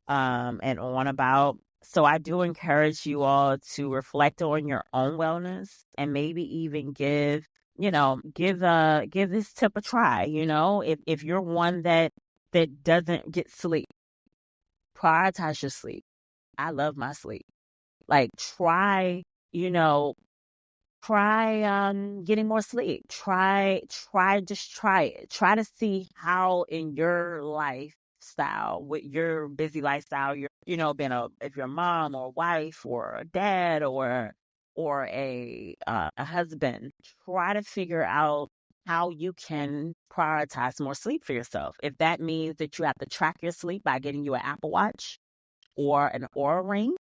and on about. So I do encourage you all to reflect on your own wellness and maybe even give this tip a try. If you're one that doesn't get sleep, prioritize your sleep. I love my sleep. Like you know, try getting more sleep. Just try it. Try to see how in your lifestyle, with your busy lifestyle, being if you're a mom or a wife or a dad or a husband, try to figure out how you can prioritize more sleep for yourself. If that means that you have to track your sleep by getting you an Apple Watch or an Aura Ring.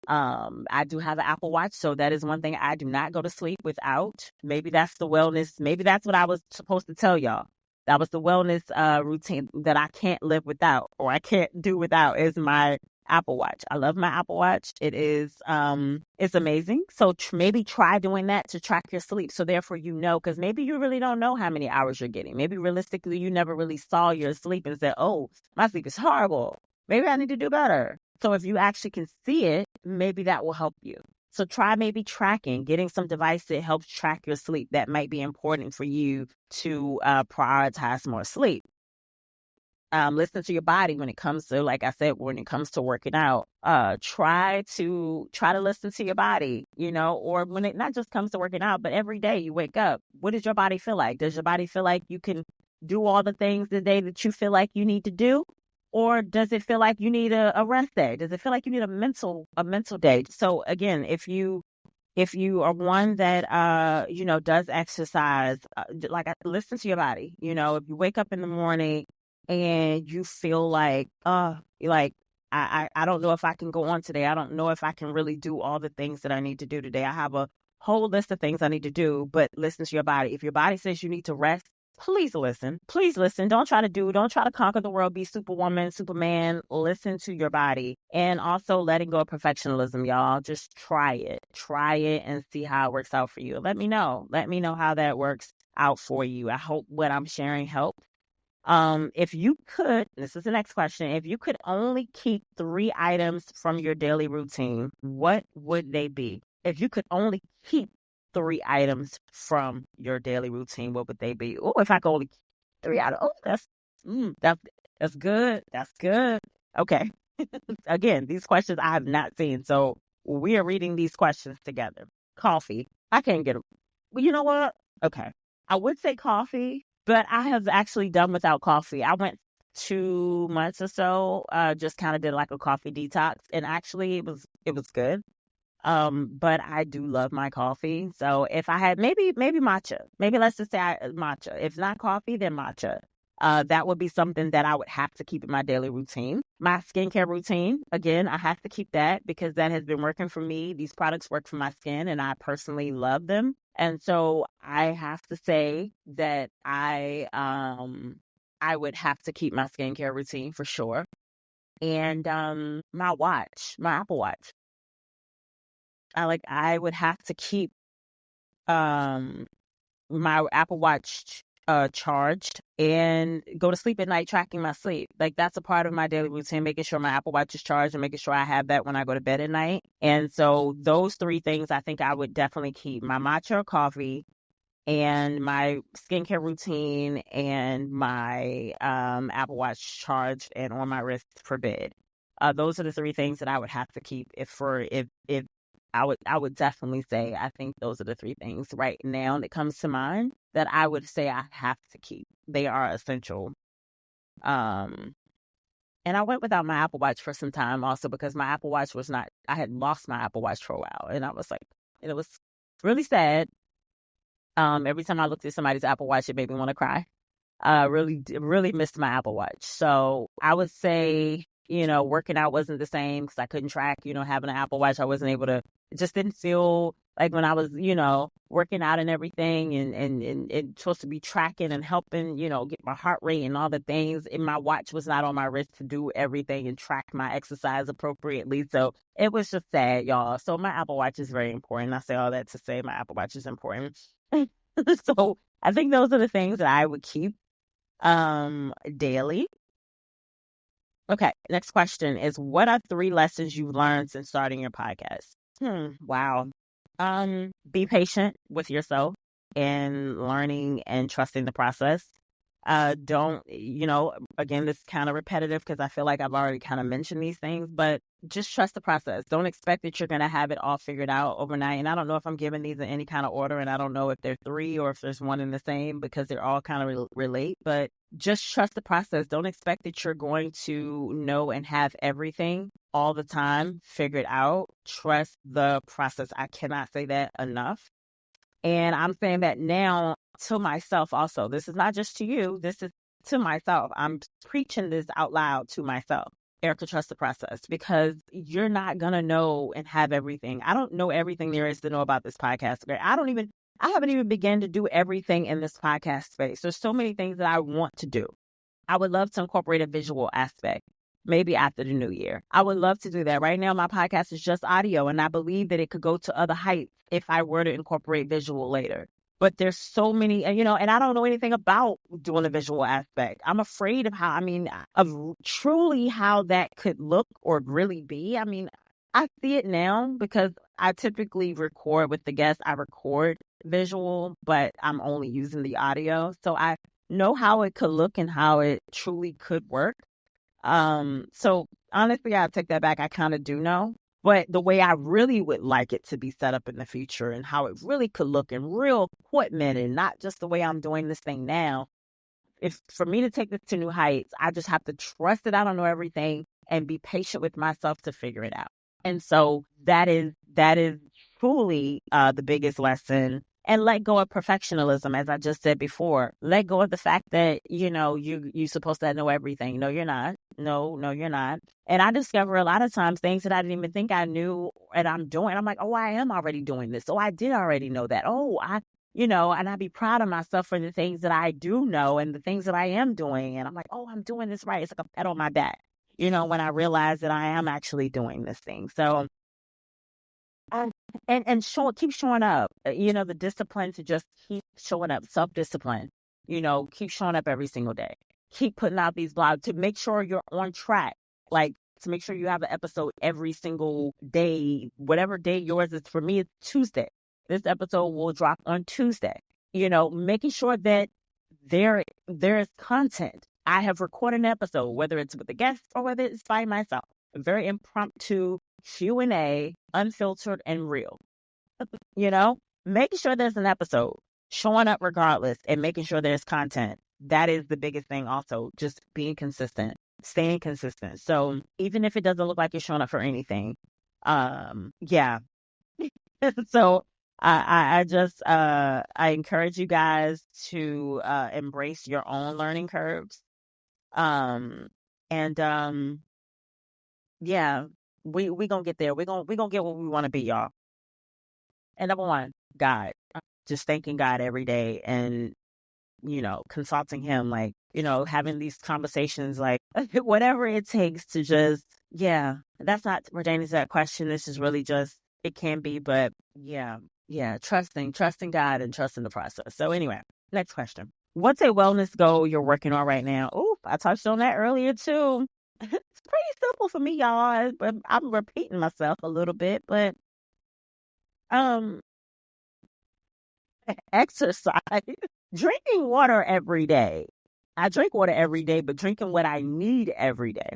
I do have an Apple Watch, so that is one thing I do not go to sleep without. Maybe that's the wellness. Maybe that's what I was supposed to tell y'all. That was the wellness routine that I can't live without, or I can't do without, is my Apple Watch. I love my Apple Watch. It's amazing. So maybe try doing that to track your sleep. So therefore, because maybe you really don't know how many hours you're getting. Maybe realistically, you never really saw your sleep and said, "Oh, my sleep is horrible. Maybe I need to do better." So if you actually can see it, maybe that will help you. So try maybe getting some device that helps track your sleep. That might be important for you to prioritize more sleep. Listen to your body when it comes to, like I said, when it comes to working out. Try to listen to your body, or when it not just comes to working out, but every day you wake up, what does your body feel like? Does your body feel like you can do all the things the day that you feel like you need to do? Or does it feel like you need a rest day? Does it feel like you need a mental day? So again, if you are one that does exercise, listen to your body. If you wake up in the morning and you feel like I don't know if I can go on today. I don't know if I can really do all the things that I need to do today. I have a whole list of things I need to do, but listen to your body. If your body says you need to rest, please listen. Please listen. Don't try to conquer the world, be superwoman, superman. Listen to your body. And also letting go of perfectionism, y'all. Just try it. Try it and see how it works out for you. Let me know. Let me know how that works out for you. I hope what I'm sharing helped. If you could, this is the next question. If you could only keep 3 items from your daily routine, what would they be? If you could only keep 3 items from your daily routine, what would they be? Oh, if I could only keep 3 items, oh, that's good. That's good. Okay. Again, these questions I have not seen, so we are reading these questions together. Coffee. I can't get them. Well, you know what? Okay. I would say coffee, but I have actually done without coffee. I went 2 months or so, just kind of did like a coffee detox, and actually it was good. But I do love my coffee. So if I had maybe matcha, maybe let's just say matcha. If not coffee, then matcha. That would be something that I would have to keep in my daily routine. My skincare routine, again, I have to keep that because that has been working for me. These products work for my skin and I personally love them. And so I have to say that I would have to keep my skincare routine for sure. And my watch, my Apple Watch. I would have to keep um my Apple Watch charged and go to sleep at night tracking my sleep. Like that's a part of my daily routine, making sure my Apple Watch is charged and making sure I have that when I go to bed at night. And so those 3 things I think I would definitely keep: my matcha coffee and my skincare routine and my Apple Watch charged and on my wrist for bed. Those are the 3 things that I would have to keep if I would definitely say I think those are the 3 things right now that comes to mind that I would say I have to keep. They are essential. Um, and I went without my Apple Watch for some time also because my Apple Watch was not. I had lost my Apple Watch for a while, and I was like, and it was really sad. Every time I looked at somebody's Apple Watch, it made me want to cry. Really missed my Apple Watch. So I would say, working out wasn't the same because I couldn't track, having an Apple Watch. I wasn't able to, it just didn't feel like when I was, working out and everything and supposed to be tracking and helping, get my heart rate and all the things. And my watch was not on my wrist to do everything and track my exercise appropriately. So it was just sad, y'all. So my Apple Watch is very important. I say all that to say my Apple Watch is important. So I think those are the things that I would keep daily. Okay, next question is, what are 3 lessons you've learned since starting your podcast? Wow. Be patient with yourself and learning and trusting the process. Don't, again, this is kind of repetitive because I feel like I've already kind of mentioned these things, but just trust the process. Don't expect that you're going to have it all figured out overnight. And I don't know if I'm giving these in any kind of order, and I don't know if they're 3 or if there's one in the same because they're all kind of relate, but just trust the process. Don't expect that you're going to know and have everything all the time figured out. Trust the process. I cannot say that enough. And I'm saying that now to myself also. This is not just to you. This is to myself. I'm preaching this out loud to myself. Erica, trust the process because you're not going to know and have everything. I don't know everything there is to know about this podcast. I haven't even begun to do everything in this podcast space. There's so many things that I want to do. I would love to incorporate a visual aspect, maybe after the new year. I would love to do that. Right now, my podcast is just audio, and I believe that it could go to other heights if I were to incorporate visual later. But there's so many, and I don't know anything about doing a visual aspect. I'm afraid of truly how that could look or really be. I mean, I see it now because I typically record with the guests. I record visual, but I'm only using the audio. So know how it could look and how it truly could work. So honestly, I take that back. I kind of do know, but the way I really would like it to be set up in the future and how it really could look in real equipment and not just the way I'm doing this thing now. If for me to take this to new heights, I just have to trust that I don't know everything and be patient with myself to figure it out. And so that is truly the biggest lesson. And let go of perfectionism, as I just said before. Let go of the fact that you're supposed to know everything. No, you're not. No, you're not. And I discover a lot of times things that I didn't even think I knew and I'm doing. I'm like, oh, I am already doing this. Oh, I did already know that. Oh, and I'd be proud of myself for the things that I do know and the things that I am doing. And I'm like, oh, I'm doing this right. It's like a pat on my back, when I realize that I am actually doing this thing. So, I, and keep showing up, the discipline to just keep showing up, self-discipline, keep showing up every single day. Keep putting out these blogs to make sure you're on track. Like, to make sure you have an episode every single day, whatever day yours is. For me, it's Tuesday. This episode will drop on Tuesday. Making sure that there is content. I have recorded an episode, whether it's with a guest or whether it's by myself. A very impromptu Q&A, unfiltered and real. Making sure there's an episode, showing up regardless, and making sure there's content. That is the biggest thing also, just being consistent, staying consistent. So even if it doesn't look like you're showing up for anything, yeah. So I just I encourage you guys to embrace your own learning curves. And yeah, we gonna get there. We gonna get what we want to be, y'all. And number one, God. Just thanking God every day and consulting him, like, having these conversations, like whatever it takes to just, yeah, that's not pertaining to that question. This is really just, it can be, but yeah, trusting God and trusting the process. So anyway, next question. What's a wellness goal you're working on right now? Oh, I touched on that earlier too. It's pretty simple for me, y'all, but I'm repeating myself a little bit, but um exercise. Drinking water every day. I drink water every day, but drinking what I need every day.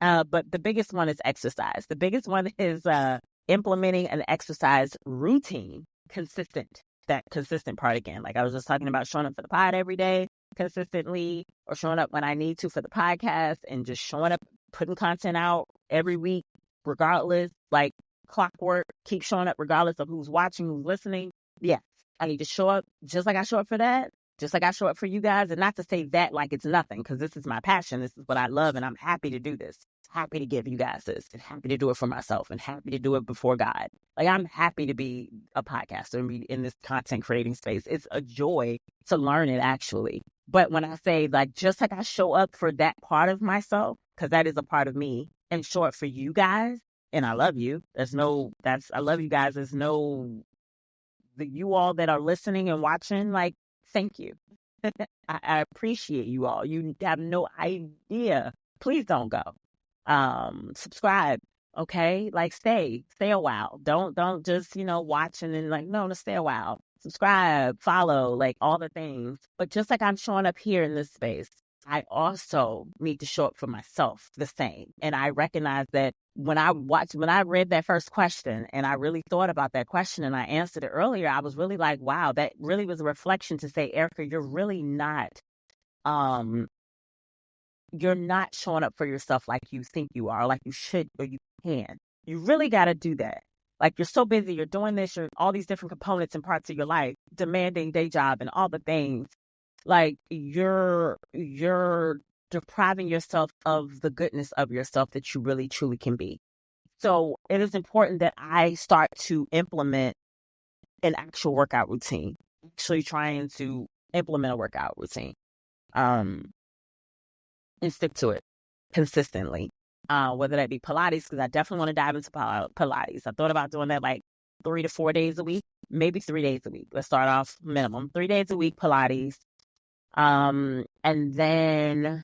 But the biggest one is exercise. The biggest one is implementing an exercise routine, consistent. That consistent part again. Like I was just talking about showing up for the pod every day consistently, or showing up when I need to for the podcast, and just showing up, putting content out every week, regardless, like clockwork, keep showing up regardless of who's watching, who's listening. Yes, I need to show up just like I show up for that, just like I show up for you guys. And not to say that like it's nothing, because this is my passion. This is what I love, and I'm happy to do this. Happy to give you guys this, and happy to do it for myself, and happy to do it before God. Like, I'm happy to be a podcaster and be in this content creating space. It's a joy to learn it, actually. But when I say, like, just like I show up for that part of myself, because that is a part of me, and show up for you guys, and I love you. I love you guys. You all that are listening and watching, like, thank you. I appreciate you all. You have no idea. Please don't go. Subscribe. Okay. Like, stay a while. Don't just, watch and then like, no, stay a while. Subscribe, follow, like all the things. But just like I'm showing up here in this space, I also need to show up for myself the same. And I recognize that when I read that first question and I really thought about that question and I answered it earlier, I was really like, wow, that really was a reflection to say, Erica, you're really not, you're not showing up for yourself like you think you are, like you should, or you can. You really got to do that. Like, you're so busy, you're doing this, you're all these different components and parts of your life, demanding day job and all the things. Like, you're depriving yourself of the goodness of yourself that you really truly can be. So it is important that I start to implement an actual workout routine, actually trying to implement a workout routine, and stick to it consistently. Whether that be Pilates, because I definitely want to dive into Pilates. I thought about doing that like 3 to 4 days a week, maybe 3 days a week. Let's start off minimum 3 days a week Pilates. And then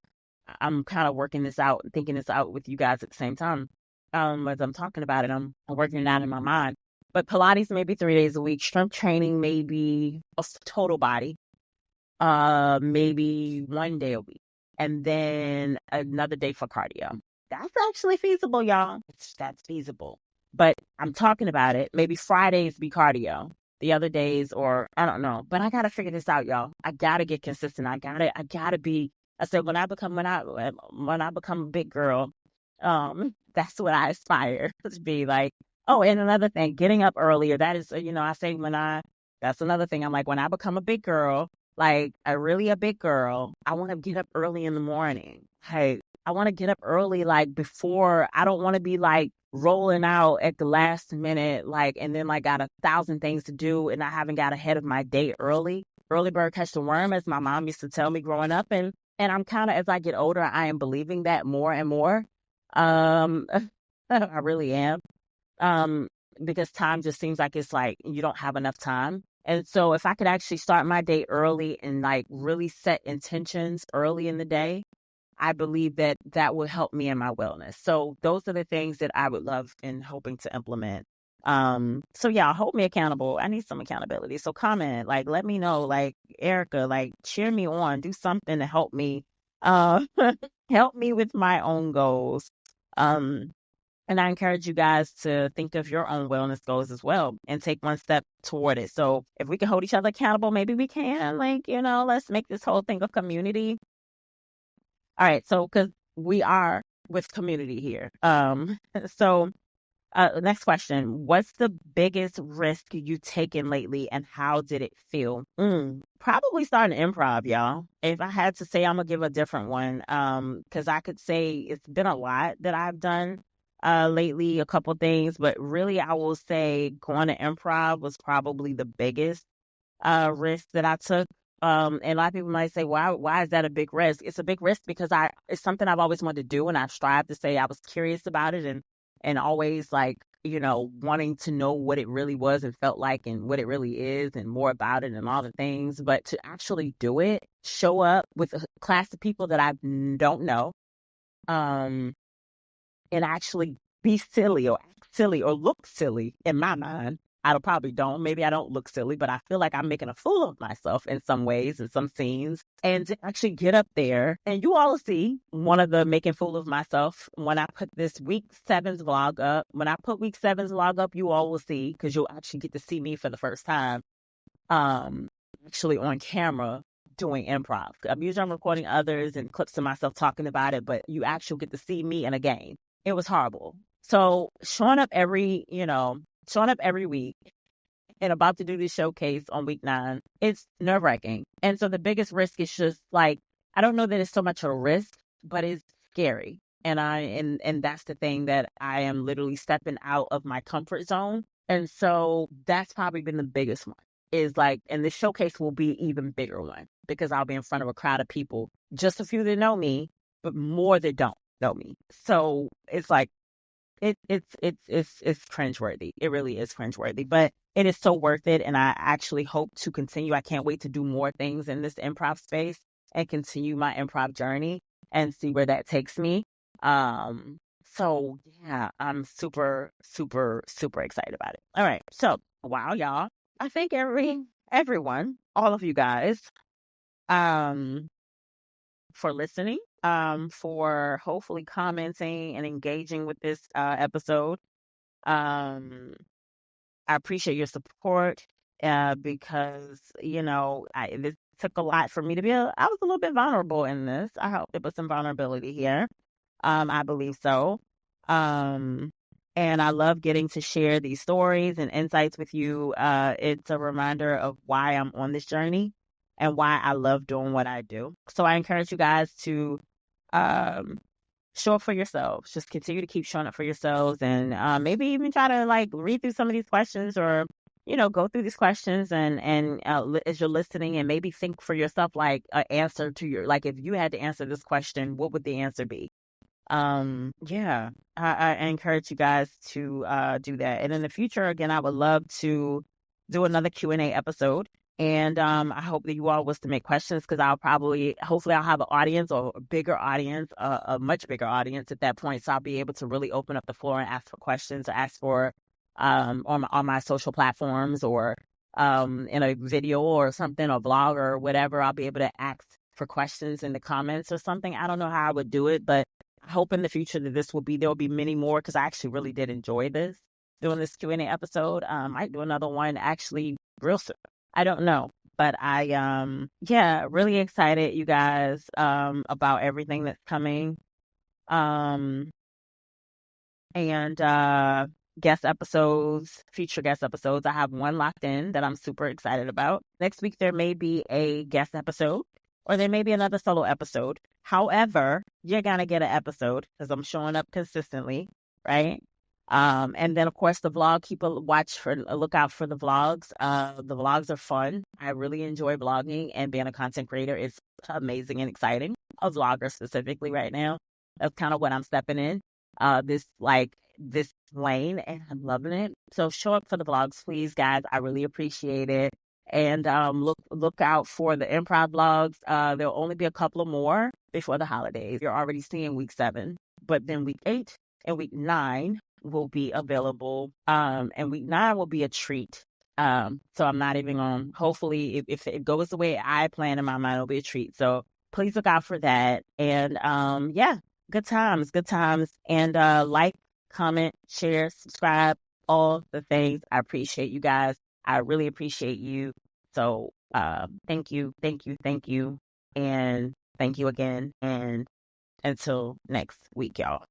I'm kind of working this out and thinking this out with you guys at the same time. As I'm talking about it, I'm working it out in my mind. But Pilates maybe 3 days a week. Strength training maybe a total body. maybe 1 day a week, and then another day for cardio. That's actually feasible, y'all. That's feasible. But I'm talking about it. Maybe Fridays be cardio. The other days, or I don't know. But I gotta figure this out, y'all. I gotta get consistent. I gotta be. I said when I become a big girl, that's what I aspire to be like. Oh, and another thing, getting up earlier. That is, I say that's another thing. I'm like, when I become a big girl, like a big girl, I want to get up early in the morning. Hey, I want to get up early, like before. I don't want to be like rolling out at the last minute, like, and then like got 1,000 things to do and I haven't got ahead of my day early. Early bird catch the worm, as my mom used to tell me growing up. And I'm kind of, as I get older, I am believing that more and more. Um, I really am. Um, because time just seems like it's like you don't have enough time. And so if I could actually start my day early and like really set intentions early in the day, I believe that that will help me in my wellness. So those are the things that I would love and hoping to implement. So yeah, hold me accountable. I need some accountability. So comment, like, let me know, like, Erica, like, cheer me on, do something to help me, uh, help me with my own goals. Um, and I encourage you guys to think of your own wellness goals as well and take one step toward it. So if we can hold each other accountable, maybe we can, like, let's make this whole thing a community. All right. So, because we are with community here. So next question. What's the biggest risk you taken lately and how did it feel? Probably starting improv, y'all. If I had to say, I'm gonna give a different one. Because I could say it's been a lot that I've done lately, a couple things, but really I will say going to improv was probably the biggest risk that I took. And a lot of people might say, why is that a big risk? It's a big risk because it's something I've always wanted to do, and I've strived to say I was curious about it, and always like, wanting to know what it really was and felt like and what it really is and more about it and all the things. But to actually do it, show up with a class of people that I don't know, um, and actually be silly or act silly or look silly in my mind. I probably don't. Maybe I don't look silly, but I feel like I'm making a fool of myself in some ways, in some scenes. And to actually get up there, and you all will see one of the making fool of myself when I put this week 7's vlog up. When I put week 7's vlog up, you all will see, because you'll actually get to see me for the first time, actually on camera doing improv. Usually I'm recording others and clips of myself talking about it, but you actually get to see me in a game. It was horrible. So showing up every week and about to do this showcase on week 9, it's nerve-wracking. And so the biggest risk is just like, I don't know that it's so much a risk, but it's scary. And that's the thing, that I am literally stepping out of my comfort zone. And so that's probably been the biggest one, is like, and the showcase will be an even bigger one because I'll be in front of a crowd of people, just a few that know me, but more that don't know me. So it's like, it's cringeworthy. It really is cringeworthy, but it is so worth it. And I actually hope to continue. I can't wait to do more things in this improv space and continue my improv journey and see where that takes me. So yeah, I'm super, super, super excited about it. All right. So wow, y'all. I think everyone, all of you guys, for listening, for hopefully commenting and engaging with this episode. I appreciate your support, because this took a lot for me to I was a little bit vulnerable in this. I hope there was some vulnerability here. I believe so. And I love getting to share these stories and insights with you. It's a reminder of why I'm on this journey and why I love doing what I do. So I encourage you guys to show up for yourselves. Just continue to keep showing up for yourselves, and maybe even try to like read through some of these questions, or go through these questions, and as you're listening, and maybe think for yourself, like an answer to your, like, if you had to answer this question, what would the answer be? Yeah, I encourage you guys to do that. And in the future, again, I would love to do another Q&A episode. And I hope that you all was to make questions, because hopefully I'll have an audience, or a bigger audience, a much bigger audience at that point. So I'll be able to really open up the floor and ask for questions, or ask for on my social platforms, or in a video or something, or blog or whatever, I'll be able to ask for questions in the comments or something. I don't know how I would do it, but I hope in the future that there'll be many more, because I actually really did enjoy doing this Q&A episode. Might do another one actually real soon. I don't know. But yeah, really excited, you guys, about everything that's coming. Um, and future guest episodes. I have one locked in that I'm super excited about. Next week, there may be a guest episode, or there may be another solo episode. However, you're going to get an episode because I'm showing up consistently, right? And then of course the vlog, keep a lookout for the vlogs. The vlogs are fun. I really enjoy vlogging, and being a content creator is amazing and exciting. A vlogger specifically right now. That's kind of what I'm stepping in. This lane, and I'm loving it. So show up for the vlogs, please, guys. I really appreciate it. And look out for the improv vlogs. There'll only be a couple of more before the holidays. You're already seeing week 7, but then week 8 and week 9 will be available. And week 9 will be a treat. So I'm not even on. Hopefully, if it goes the way I plan in my mind, it'll be a treat. So please look out for that. And yeah, good times. And like, comment, share, subscribe, all the things. I appreciate you guys. I really appreciate you. So thank you. And thank you again. And until next week, y'all.